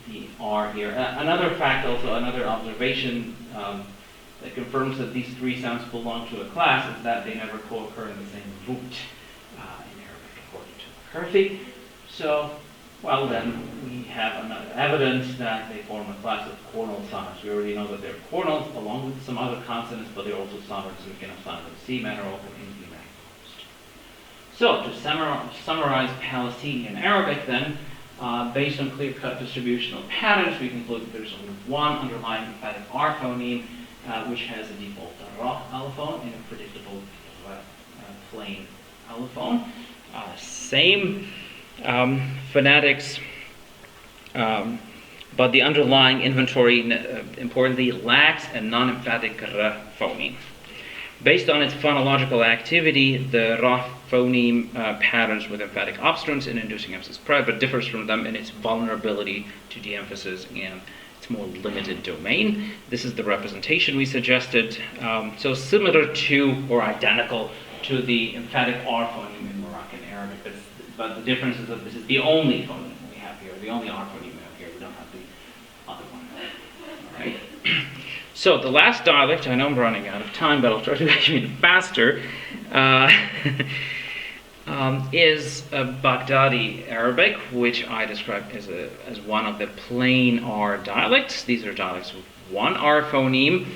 the R here. Another fact, also another observation that confirms that these three sounds belong to a class is that they never co-occur in the same root in Arabic, according to McCarthy. So, well then, we have another evidence that they form a class of coronal sonorants. We already know that they're coronals along with some other consonants, but they're also sonorants, so we can have sonorant C manner open in B manner closed. So, to summarize Palestinian Arabic then, based on clear-cut distributional patterns, we conclude that there's only one underlying emphatic R phoneme, which has a default Ra allophone and a predictable plain allophone. Same phonetics, but the underlying inventory, importantly, lacks a non-emphatic R phoneme. Based on its phonological activity, the Ra phoneme patterns with emphatic obstruents in inducing emphasis spread, but differs from them in its vulnerability to de-emphasis and its more limited domain. This is the representation we suggested. So similar to, or identical to, the emphatic R phoneme in Moroccan Arabic, but the difference is that this is the only phoneme we have here, the only R phoneme we have here. We don't have the other one. All right. So the last dialect, I know I'm running out of time, but I'll try to make it faster, is Baghdadi Arabic, which I describe as one of the plain R dialects. These are dialects with one R phoneme,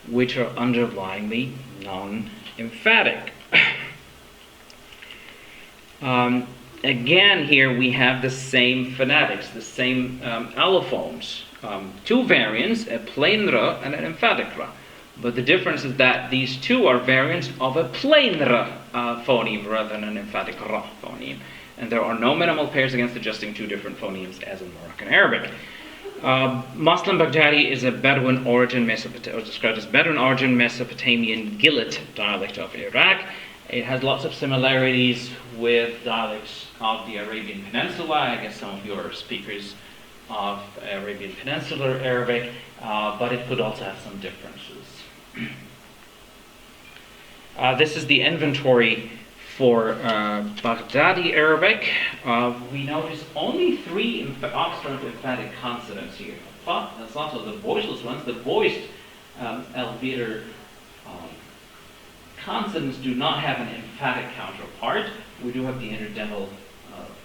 which are underlyingly non-emphatic. Again, here we have the same phonetics, the same allophones. Two variants, a plain R and an emphatic R. But the difference is that these two are variants of a plain R phoneme rather than an emphatic R phoneme. And there are no minimal pairs against adjusting two different phonemes as in Moroccan Arabic. Muslim Baghdadi is a Bedouin origin, described as Bedouin origin Mesopotamian Gillit dialect of Iraq. It has lots of similarities with dialects of the Arabian Peninsula. I guess some of you are speakers of Arabian Peninsular Arabic, but it could also have some differences. This is the inventory for Baghdadi Arabic. We notice only 3 obstruent emphatic consonants here. That's also the voiceless ones. The voiced alveolar consonants do not have an emphatic counterpart. We do have the interdental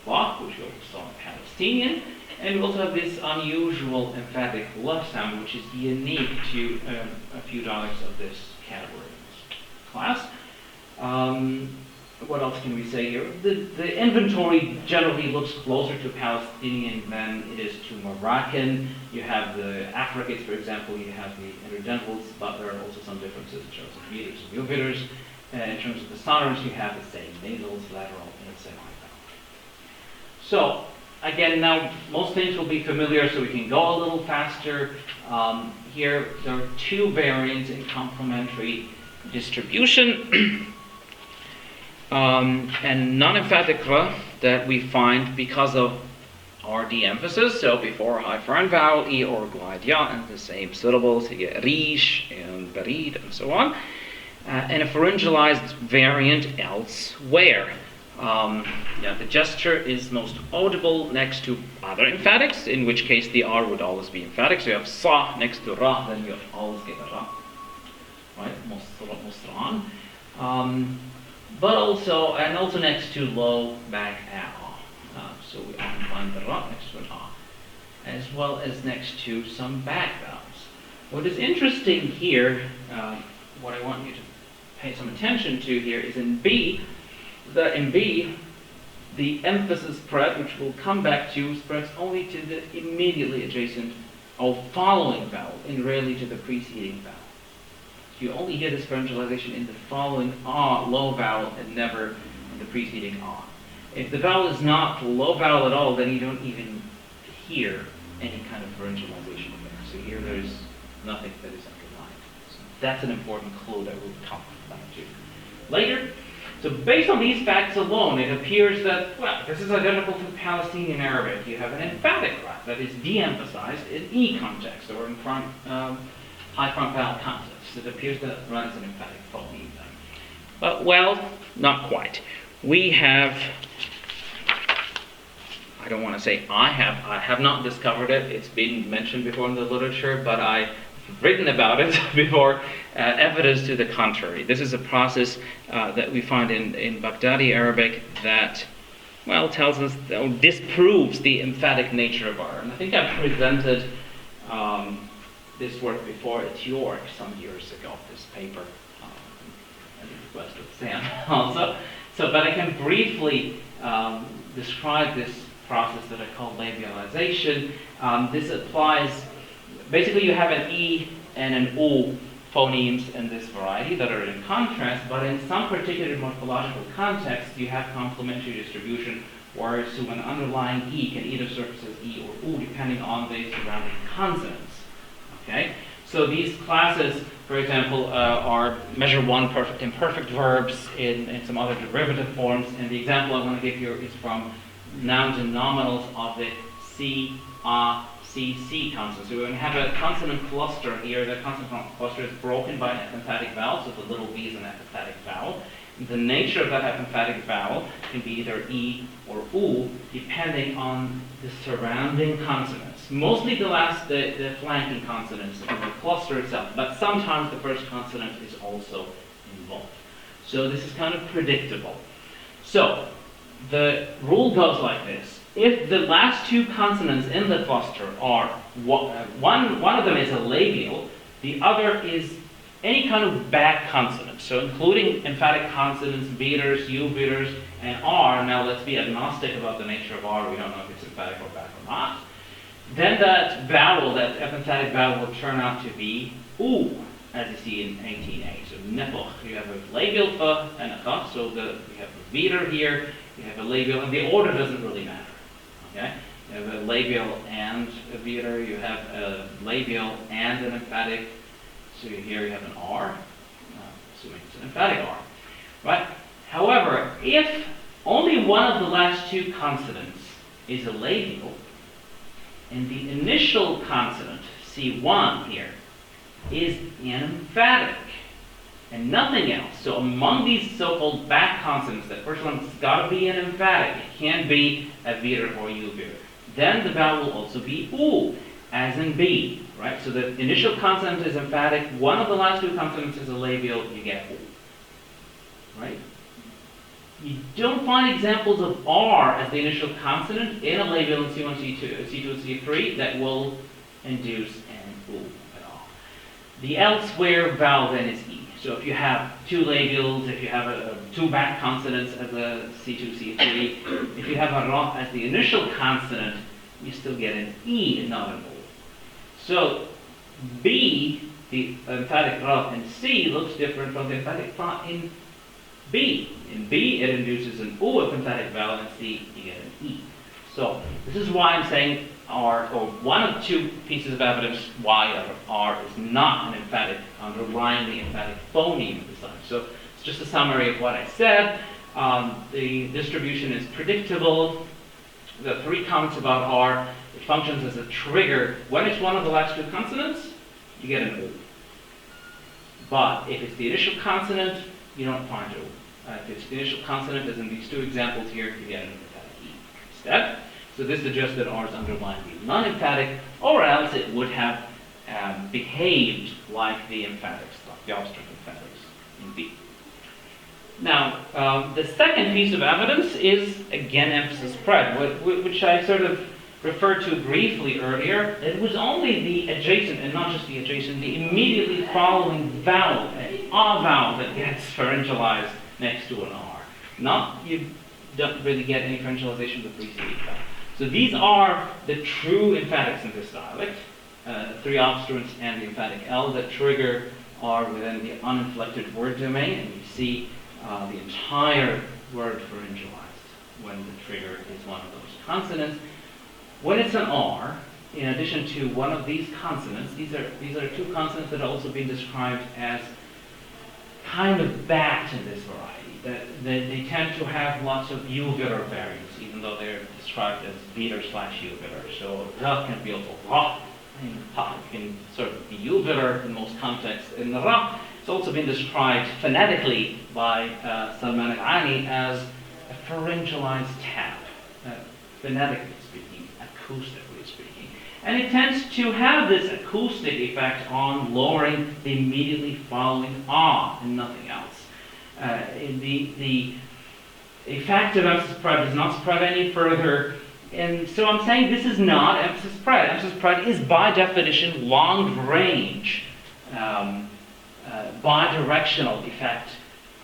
block, which we also saw in Palestinian, and we also have this unusual emphatic left sound, which is unique to a few dialects of this category, this class. What else can we say here? The inventory generally looks closer to Palestinian than it is to Moroccan. You have the affricates, for example, you have the interdentals, but there are also some differences in terms of meters and uveters. In terms of the sonorants, you have the same nasals, lateral, and semi-vowel. So, again, now most things will be familiar, so we can go a little faster. Here, there are 2 variants in complementary distribution. And non-emphatic r that we find because of RD emphasis, so before high foreign vowel, E or glide ya, and the same syllables, you get rish and barid and so on. And a pharyngalized variant elsewhere. The gesture is most audible next to other emphatics, in which case the R would always be emphatic. So you have sa next to ra, then you always get a ra. Right? Mostran. But also next to low, back, a. So we often find the ra next to an a, as well as next to some back vowels. What is interesting here, what I want you to pay some attention to here is in B, the emphasis spread, which we'll come back to, spreads only to the immediately adjacent or following vowel, and rarely to the preceding vowel. You only hear this pharyngalization in the following low vowel, and never in the preceding If the vowel is not low vowel at all, then you don't even hear any kind of pharyngalization there. So here there's nothing that is underlined. So that's an important clue that we'll come back to later. So based on these facts alone, it appears that, well, this is identical to Palestinian Arabic. You have an emphatic ra that is de-emphasized in E context, or in front, high front vowel context. It appears that ra is an emphatic phoneme. But, well, not quite. We have, I don't want to say I have not discovered it. It's been mentioned before in the literature, but I've written about it before, evidence to the contrary. This is a process that we find in Baghdadi Arabic that, well, tells us, or disproves the emphatic nature of R. And I think I presented this work before at York some years ago, this paper, at the request of Sam also. So, but I can briefly describe this process that I call labialization. This applies, basically you have an E and an U phonemes in this variety that are in contrast, but in some particular morphological context, you have complementary distribution, where so an underlying E can either surface as E or U, depending on the surrounding consonants. Okay? So these classes, for example, are measure 1 perfect imperfect verbs in some other derivative forms, and the example I want to give here is from nouns and nominals of the C, A, C, C consonants. So we're going to have a consonant cluster here. The consonant cluster is broken by an emphatic vowel, so the little b is an emphatic vowel. The nature of that emphatic vowel can be either E or U, depending on the surrounding consonants. Mostly the flanking consonants in the cluster itself, but sometimes the first consonant is also involved. So this is kind of predictable. So the rule goes like this. If the last 2 consonants in the cluster are, one of them is a labial, the other is any kind of back consonant, so including emphatic consonants, beaters, U-beaters, and R. Now let's be agnostic about the nature of R. We don't know if it's emphatic or back or not. Then that vowel, that emphatic vowel, will turn out to be U, as you see in 18a. So nepoch, you have a labial f and a ch, so you have a beater here, you have a labial, and the order doesn't really matter. Okay? You have a labial and a velar. You have a labial and an emphatic. So here you have an R, assuming it's an emphatic R, right? However, if only one of the last two consonants is a labial, and the initial consonant, C1 here, is an emphatic, and nothing else. So among these so-called back consonants, that first one's got to be an emphatic. It can't be a velar or u-velar. Then the vowel will also be u, as in B, right? So the initial consonant is emphatic. One of the last two consonants is a labial. You get u, right? You don't find examples of R as the initial consonant in a labial in C1, C2, C2, C3 that will induce an U at all. The elsewhere vowel then is E. So if you have two labials, if you have two back consonants as a C2, C3, if you have a Ra as the initial consonant, you still get an E and not an U. So B, the emphatic Ra in C, looks different from the emphatic Ra in B. In B, it induces an U of emphatic vowel, and C, you get an E. So this is why I'm saying R, or one of two pieces of evidence why R is not an emphatic, underlying the emphatic phoneme of the sign. So it's just a summary of what I said. The distribution is predictable. The three comments about R, it functions as a trigger. When it's one of the last two consonants, you get an U. But if it's the initial consonant, you don't find U. If it's the initial consonant, as in these two examples here, you get an emphatic E instead. So this suggests that R is underlying the non-emphatic, or else it would have behaved like the emphatics, like the obstruct emphatics in B. Now, the second piece of evidence is, again, emphasis spread, which I sort of referred to briefly earlier. It was only the adjacent, and not just the adjacent, the immediately following vowel, a vowel that gets pharyngalized next to an R. You don't really get any pharyngalization with the preceding vowel. So these are the true emphatics in this dialect, three obstruents and the emphatic L that trigger R within the uninflected word domain, and you see the entire word pharyngalized when the trigger is one of those consonants. When it's an R, in addition to one of these consonants, these are two consonants that are also being described as kind of backed in this variety. That they tend to have lots of uvular variants, even though they're described as velar/uvular. So Ra can be also Ra, and Ha can sort of be uvular in most contexts. In the Ra, it's also been described phonetically by Salman al-Ani as a pharyngalized tap, phonetically speaking, acoustically speaking. And it tends to have this acoustic effect on lowering the immediately following ah and nothing else. The effect of emphasis spread does not spread any further, and so I'm saying this is not emphasis spread. Emphasis spread is by definition long range, bidirectional effect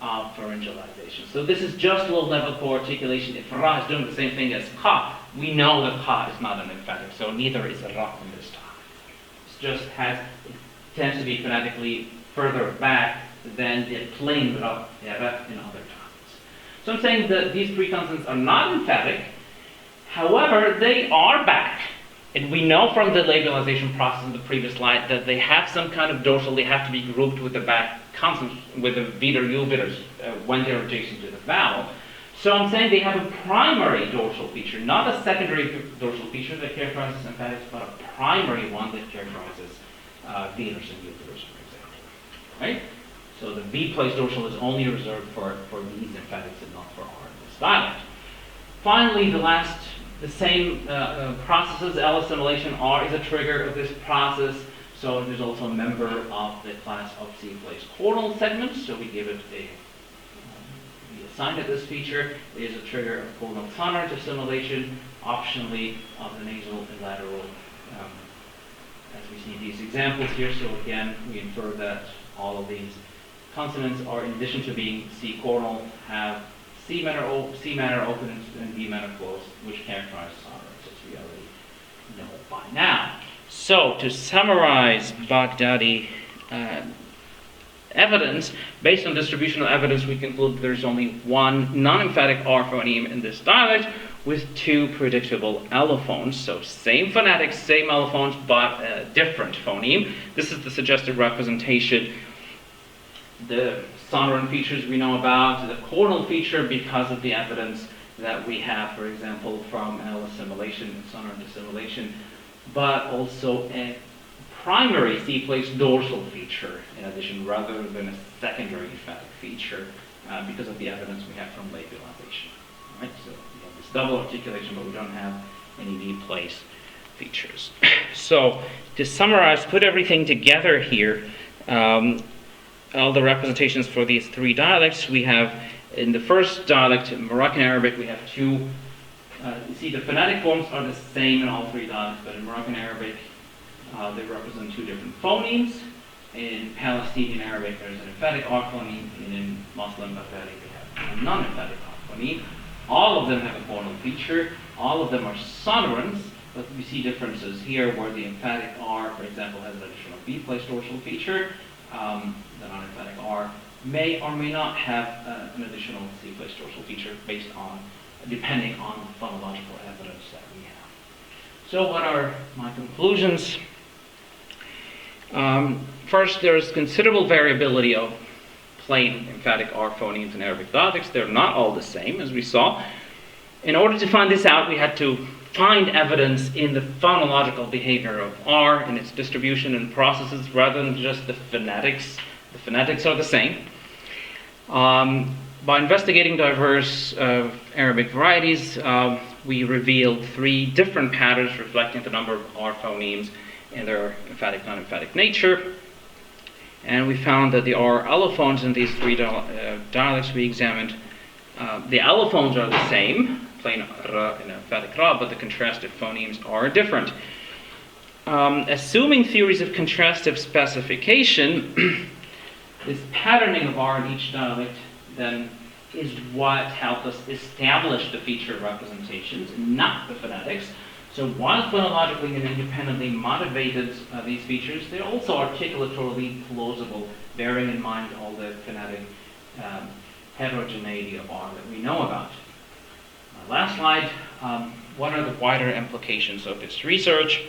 of pharyngalization. So this is just low level co-articulation. If Ra is doing the same thing as Ka, we know that Ka is not an emphatic, so neither is a Ra in this time. It tends to be phonetically further back than the plain Ra in other times. So I'm saying that these three consonants are not emphatic, however, they are back. And we know from the labialization process in the previous slide that they have some kind of dorsal, they have to be grouped with the back consonants, with the velar, u-velars, when they're adjacent to the vowel. So I'm saying they have a primary dorsal feature, not a secondary dorsal feature that characterizes emphatics, but a primary one that characterizes velars and u-velars, for example. Right? So the V-place dorsal is only reserved for these emphatics and not for R in this dialect. Finally, the same processes, L assimilation, R is a trigger of this process, so it is also a member of the class of C-place chordal segments, so we give it we assigned it this feature. It is a trigger of chordal sonant assimilation, optionally of the nasal and lateral, as we see these examples here. So again, we infer that all of these consonants are, in addition to being C-chordal, have C manner open and B manner closed, which characterize sonants, as we already know by now. So, to summarize Baghdadi evidence, based on distributional evidence, we conclude there's only one non-emphatic R phoneme in this dialect, with two predictable allophones. So same phonetics, same allophones, but a different phoneme. This is the suggested representation. The sonorant features we know about, the chordal feature because of the evidence that we have, for example, from L assimilation, sonorant assimilation, but also a primary C-placed dorsal feature in addition, rather than a secondary emphatic feature because of the evidence we have from labialization. Right? So we have this double articulation, but we don't have any D-placed features. So to summarize, put everything together here, all the representations for these three dialects, we have in the first dialect, Moroccan Arabic, we have two, you see the phonetic forms are the same in all three dialects, but in Moroccan Arabic, they represent two different phonemes. In Palestinian Arabic, there's an emphatic R phoneme, and in Muslim Arabic, we have a non-emphatic R phoneme. All of them have a chordal feature. All of them are sonorants, but we see differences here where the emphatic R, for example, has an additional B-placed dorsal feature. The non-emphatic R may or may not have an additional C-placed dorsal feature based on, depending on the phonological evidence that we have. So what are my conclusions? First, there's considerable variability of plain emphatic R phonemes in Arabic dialects. They're not all the same, as we saw. In order to find this out, we had to find evidence in the phonological behavior of R and its distribution and processes rather than just the phonetics. The phonetics are the same. By investigating diverse Arabic varieties, we revealed three different patterns reflecting the number of R phonemes and their emphatic, non-emphatic nature. And we found that the R allophones in these three dialects we examined, the allophones are the same, plain ra and emphatic ra, but the contrastive phonemes are different. Assuming theories of contrastive specification, this patterning of R in each dialect then is what helped us establish the feature representations, not the phonetics. So while phonologically and independently motivated these features, they're also articulatorily plausible, bearing in mind all the phonetic heterogeneity of R that we know about. My last slide, what are the wider implications of this research?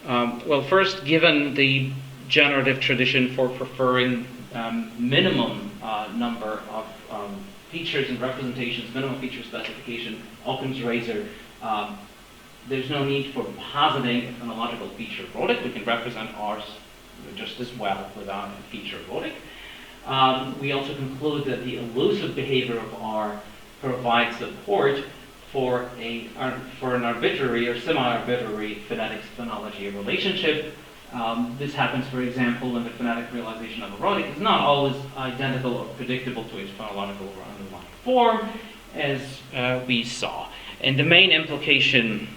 Well, first, given the generative tradition for preferring minimum number of features and representations, minimum feature specification, Occam's razor, there's no need for positing a phonological feature rhotic. We can represent R's just as well without a feature rhotic. We also conclude that the elusive behavior of R provides support for an arbitrary or semi-arbitrary phonetics-phonology relationship. This happens, for example, when the phonetic realization of a rhotic is not always identical or predictable to its phonological or underlying form, as we saw. And the main implication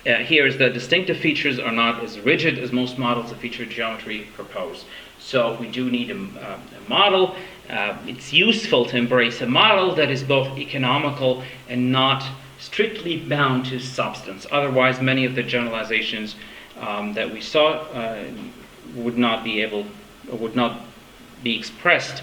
here is that distinctive features are not as rigid as most models of feature geometry propose. So we do need a model. It's useful to embrace a model that is both economical and not strictly bound to substance. Otherwise, many of the generalizations that we saw would not be expressed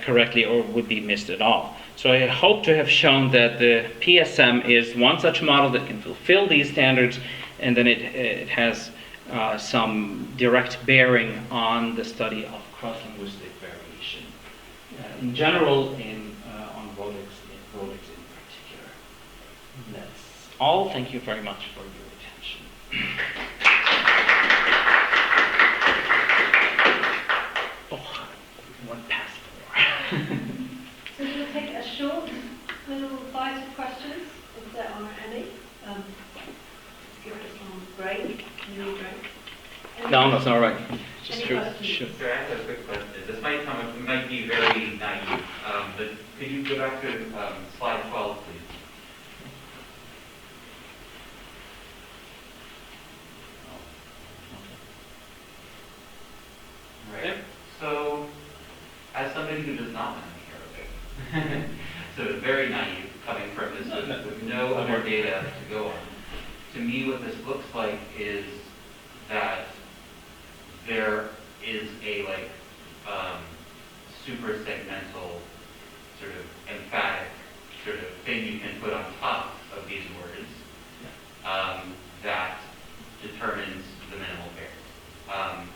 correctly or would be missed at all. So I hope to have shown that the PSM is one such model that can fulfill these standards, and then it has some direct bearing on the study of cross-linguistic variation in general, on Rhotics in particular. That's all. Thank you very much for your attention. Oh, 1:04. So we'll take a short little bite of questions, if there are any. Let's give Islam a break. A new break. No, that's all right. Just Any sure. questions? Sir, I have a quick question. This might be very naive, but could you go back to slide 12, please? All right. So, as somebody who does not know Arabic, so very naive, coming from this with no other data to go on. To me, what this looks like is that there is a super segmental sort of emphatic sort of thing you can put on top of these words that determines the minimal pairs.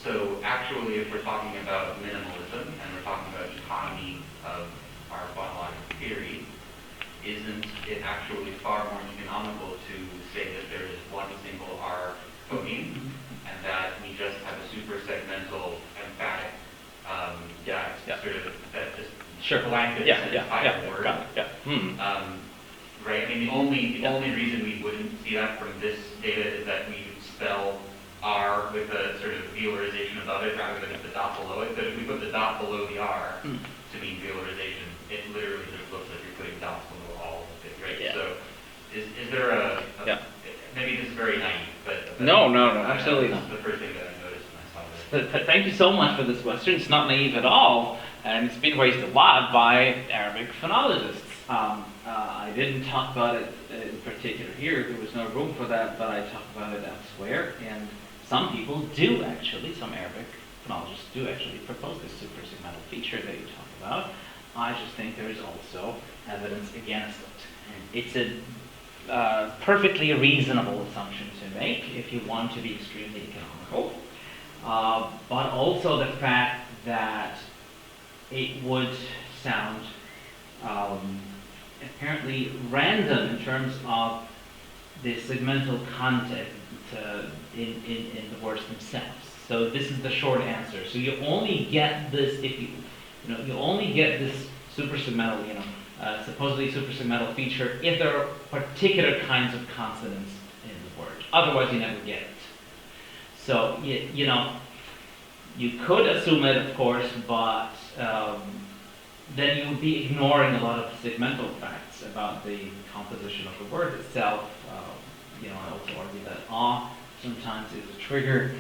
So actually, if we're talking about minimalism and we're talking about economy of our phonological theory, isn't it actually far more economical to say that there is one single R phoneme and that we just have a super segmental emphatic sort of that just blankets the entire word? Got it, Right? I mean, the only reason we wouldn't see that from this data is that we spell R with a sort of velarization above it rather than with the dot below it. But if we put the dot below the R to mean velarization, it literally just looks like you're putting dots below all of it, right? Yeah. So is there maybe this is very naive, but No, absolutely this not. is the first thing that I noticed when I saw this. Thank you so much for this question. It's not naive at all, and it's been raised a lot by Arabic phonologists. I didn't talk about it in particular here. There was no room for that, but I talked about it elsewhere. And some people do actually, some Arabic phonologists do actually propose this super segmental feature that you talk about. I just think there is also evidence against it. It's a perfectly reasonable assumption to make if you want to be extremely economical, but also the fact that it would sound apparently random in terms of the segmental content in the words themselves. So this is the short answer. So you only get this if you only get this super segmental, supposedly super segmental feature if there are particular kinds of consonants in the word. Otherwise, you never get it. So you could assume it, of course, but then you would be ignoring a lot of segmental facts about the composition of the word itself. I also argue that sometimes is a trigger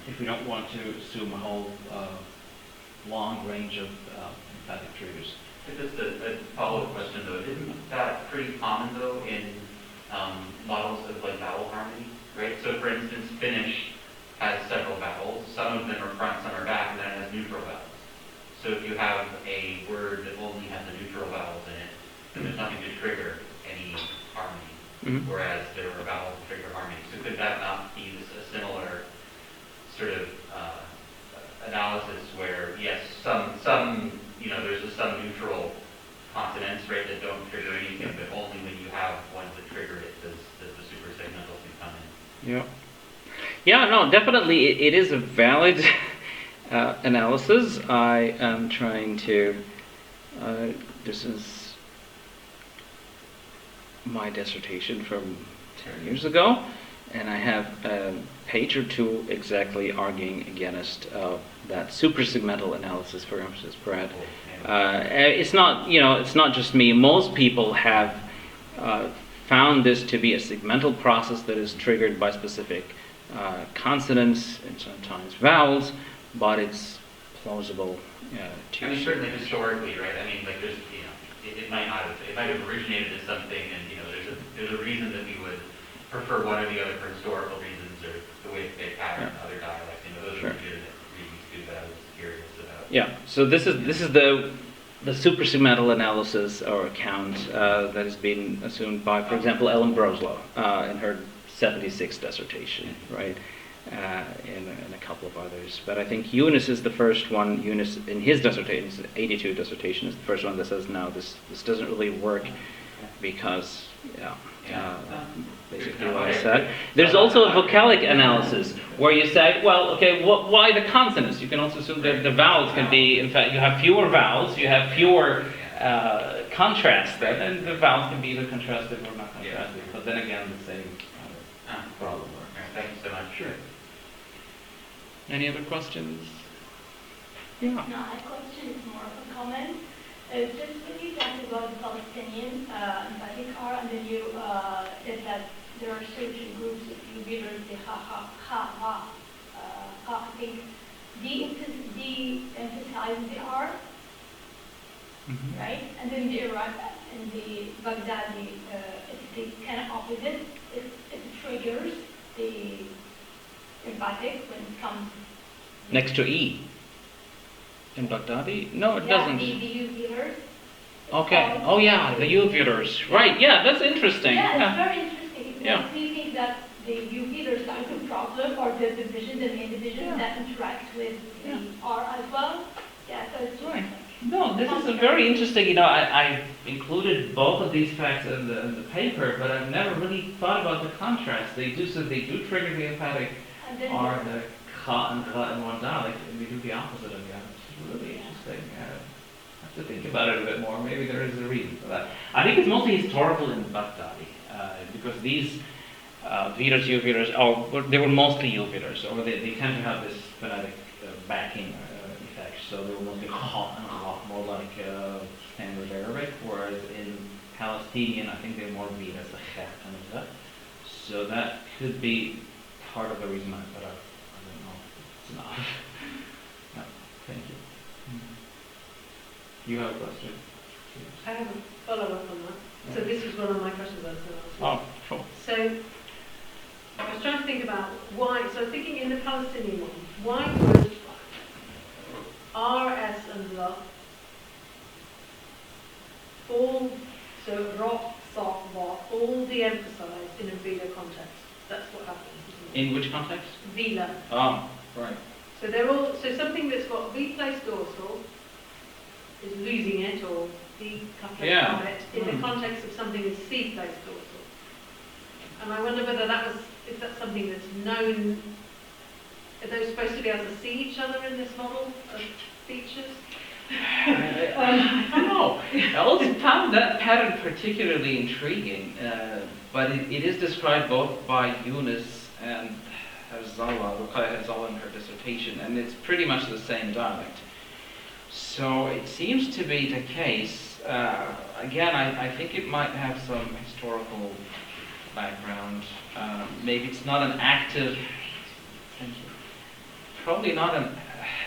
if we don't want to assume a whole long range of emphatic triggers. Just a follow-up question though, isn't that pretty common though in models of like vowel harmony, right? So for instance, Finnish has several vowels. Some of them are front, some are back, and then it has neutral vowels. So if you have a word that only has the neutral vowels in it, then there's nothing to trigger any harmony, whereas there are vowels that trigger harmony. So could that not be a similar sort of analysis where, yes, some there's some neutral consonants, right, that don't trigger anything, but only when you have ones that trigger it does the super segmental thing come in. Yeah, no, definitely it is a valid analysis. I am trying to, this is my dissertation from 10 years ago, and I have a page or two exactly arguing against that super segmental analysis for emphasis spread. It's not just me. Most people have found this to be a segmental process that is triggered by specific consonants and sometimes vowels, but it's plausible to. I mean, certainly historically, right? I mean, like there's, it might have originated as something, and there's a reason that we would prefer one or the other for historical reasons, or the way they pattern other dialects. Those are legitimate reasons too that I was curious about. Yeah. So this is the super segmental analysis or account that has been assumed by, for example, Ellen Broslow in her 76 dissertation, right? And a couple of others. But I think Eunice is the first one. Eunice, in his dissertation, his 82 dissertation, is the first one that says, no, this doesn't really work because, basically what I said. There's also a vocalic analysis where you say, well, okay, why the consonants? You can also assume that the vowels can be, in fact, you have fewer vowels, you have fewer contrasts then, and the vowels can be either contrastive or not contrastive. But then again, the same problem. Thank you so much. Sure. Any other questions? Yeah. No, my question is more of a comment. Just when you talked about the Palestinian emphatic R, and then you said that there are certain groups, if you read the I think de-emphasize the R, right? And then the Iraq and the Baghdadi, it's the kind of opposite. It triggers the emphatic when it comes next to E. In Baghdadi? No, it doesn't. The U-dealers. Okay. Oh yeah, the uvulars. Right. Yeah, that's interesting. Yeah, it's very interesting. It Yeah. makes me think that the uvulars are the problem, or the division, the main division Yeah. that interacts with Yeah. the R as well. Yeah, so it's Right. No, this is a very interesting. You know, I included both of these facts in the paper, but I've never really thought about the contrast. They do trigger the emphatic and then R, the ka and ka in one dialect, and we do the opposite in the other. It's really interesting. I have to think about it a bit more. Maybe there is a reason for that. I think it's mostly historical in Baghdadi, because these Vedas, uvulars, they were mostly uvulars, or they tend to have this phonetic backing effect. So they were mostly ha and ha, more like standard Arabic, whereas in Palestinian, I think they're more Vedas, the kha and the. So that could be part of the reason I put up. I don't know. It's not. No, thank you. You have a question? I have a follow-up on that. So this was one of my questions I was going to ask. Oh, sure. So I was trying to think about why. So thinking in the Palestinian one, why would R, S, and L all, so Ro, So, Va, all de-emphasized in a Vela context? That's what happens, isn't it? In which context? Vela. Oh, right. So they're all, so something that's got V placed dorsal is losing it or decoupling Yeah. from it in the context of something with C placed dorsal. And I wonder whether if that's something that's known, are those supposed to be able to see each other in this model of features? I don't know. I also found that pattern particularly intriguing, but it is described both by Yunus and Ruqayya Herzala in her dissertation, and it's pretty much the same dialect. So it seems to be the case. Again, I think it might have some historical background. Maybe it's not an active. Thank you. Probably not an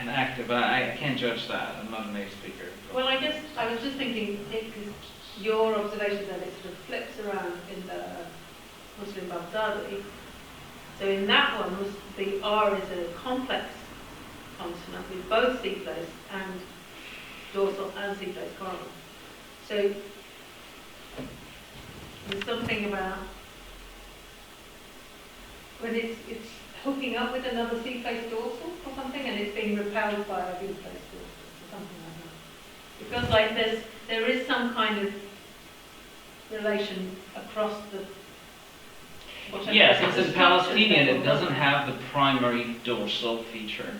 active, but I can't judge that. I'm not a native speaker. Well, I guess I was just thinking, because your observation that it sort of flips around in the Muslim Baghdadi. So in that one, the R is a complex consonant with both C place and dorsal and C place coronal. So there's something about when it's hooking up with another C place dorsal or something, and it's being repelled by a B place dorsal or something like that. It feels like there is some kind of relation across the. Yes, it's in Palestinian. It doesn't have the primary dorsal feature.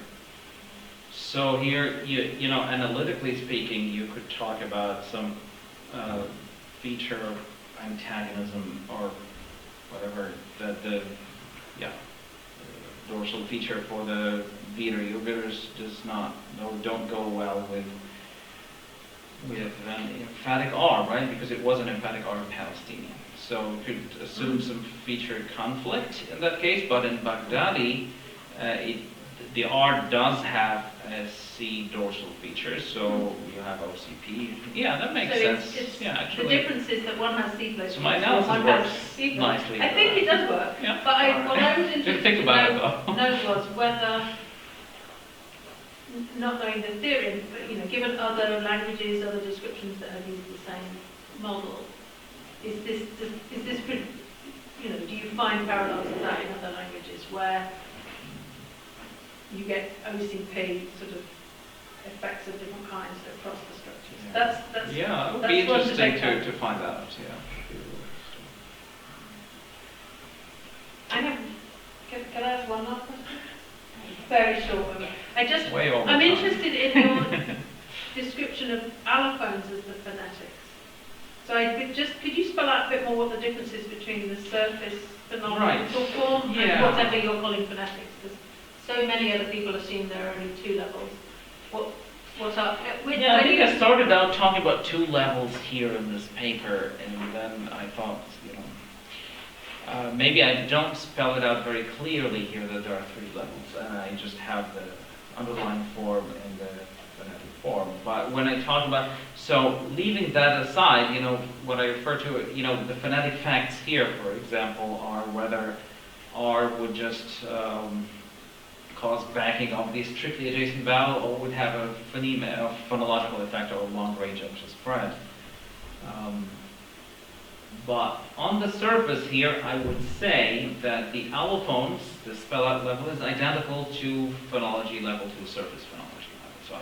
So here, you know, analytically speaking, you could talk about some feature of antagonism or whatever the dorsal feature for the Vita uvulars don't go well with an emphatic R, right? Because it was an emphatic R in Palestinian. So you could assume some feature conflict in that case, but in Baghdadi, the R does have a C dorsal feature, so you have OCP. Yeah, that makes sense. Yeah, actually. The difference is that one has C place. So my analysis works nicely. I think it does work. Yeah. But what I was Didn't interested think to about it, know was whether, not knowing the theory, but given other languages, other descriptions that have used the same model, is this do you find parallels of that in other languages where you get OCP sort of effects of different kinds across the structures? Yeah. That's it would be interesting to find that out. Yeah. Can I ask one last question? Very short one. I'm I'm interested in your description of allophones as the phonetics. So could you spell out a bit more what the difference is between the surface phonological form and whatever you're calling phonetics? Because so many other people assume there are only two levels. What's up? I think I started out talking about two levels here in this paper, and then I thought, maybe I don't spell it out very clearly here that there are three levels, and I just have the underlying form and the phonetic form. But when I talk about, so leaving that aside, what I refer to, the phonetic facts here, for example, are whether R would just cause backing of the strictly adjacent vowel, or would have a phonological effect or a long range of spread. But on the surface here, I would say that the allophones, the spell-out level, is identical to phonology level, to surface phonology level. So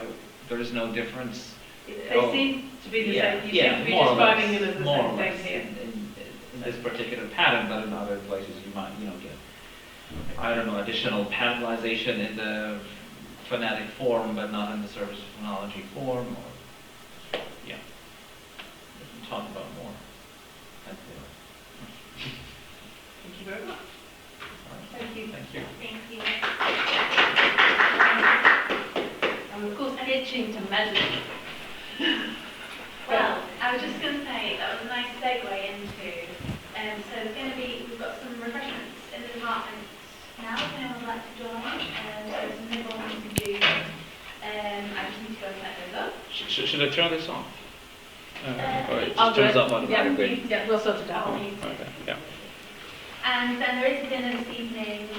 there is no difference. They seem to be the Yeah, same. You yeah, seem to be more or describing less, them as the more or same less thing here. in this particular pattern, but in other places you might, get, I don't know, additional patternization in the phonetic form, but not in the surface phonology form. Or, yeah, we can talk about more. Thank you very much. Thank you. Thank you. Thank you. And of course, itching to measure. Well, I was just going to say that was a nice segue into, so there's going to be, we've got some refreshments in the department now, if anyone would like to join, so some nibbles you can do, I just need to go and set those up. Should I turn this on? Or it I'll just do turns it. up automatically? Yeah, we'll sort it out. I'll use it. Okay, yeah. And then there is a dinner this evening,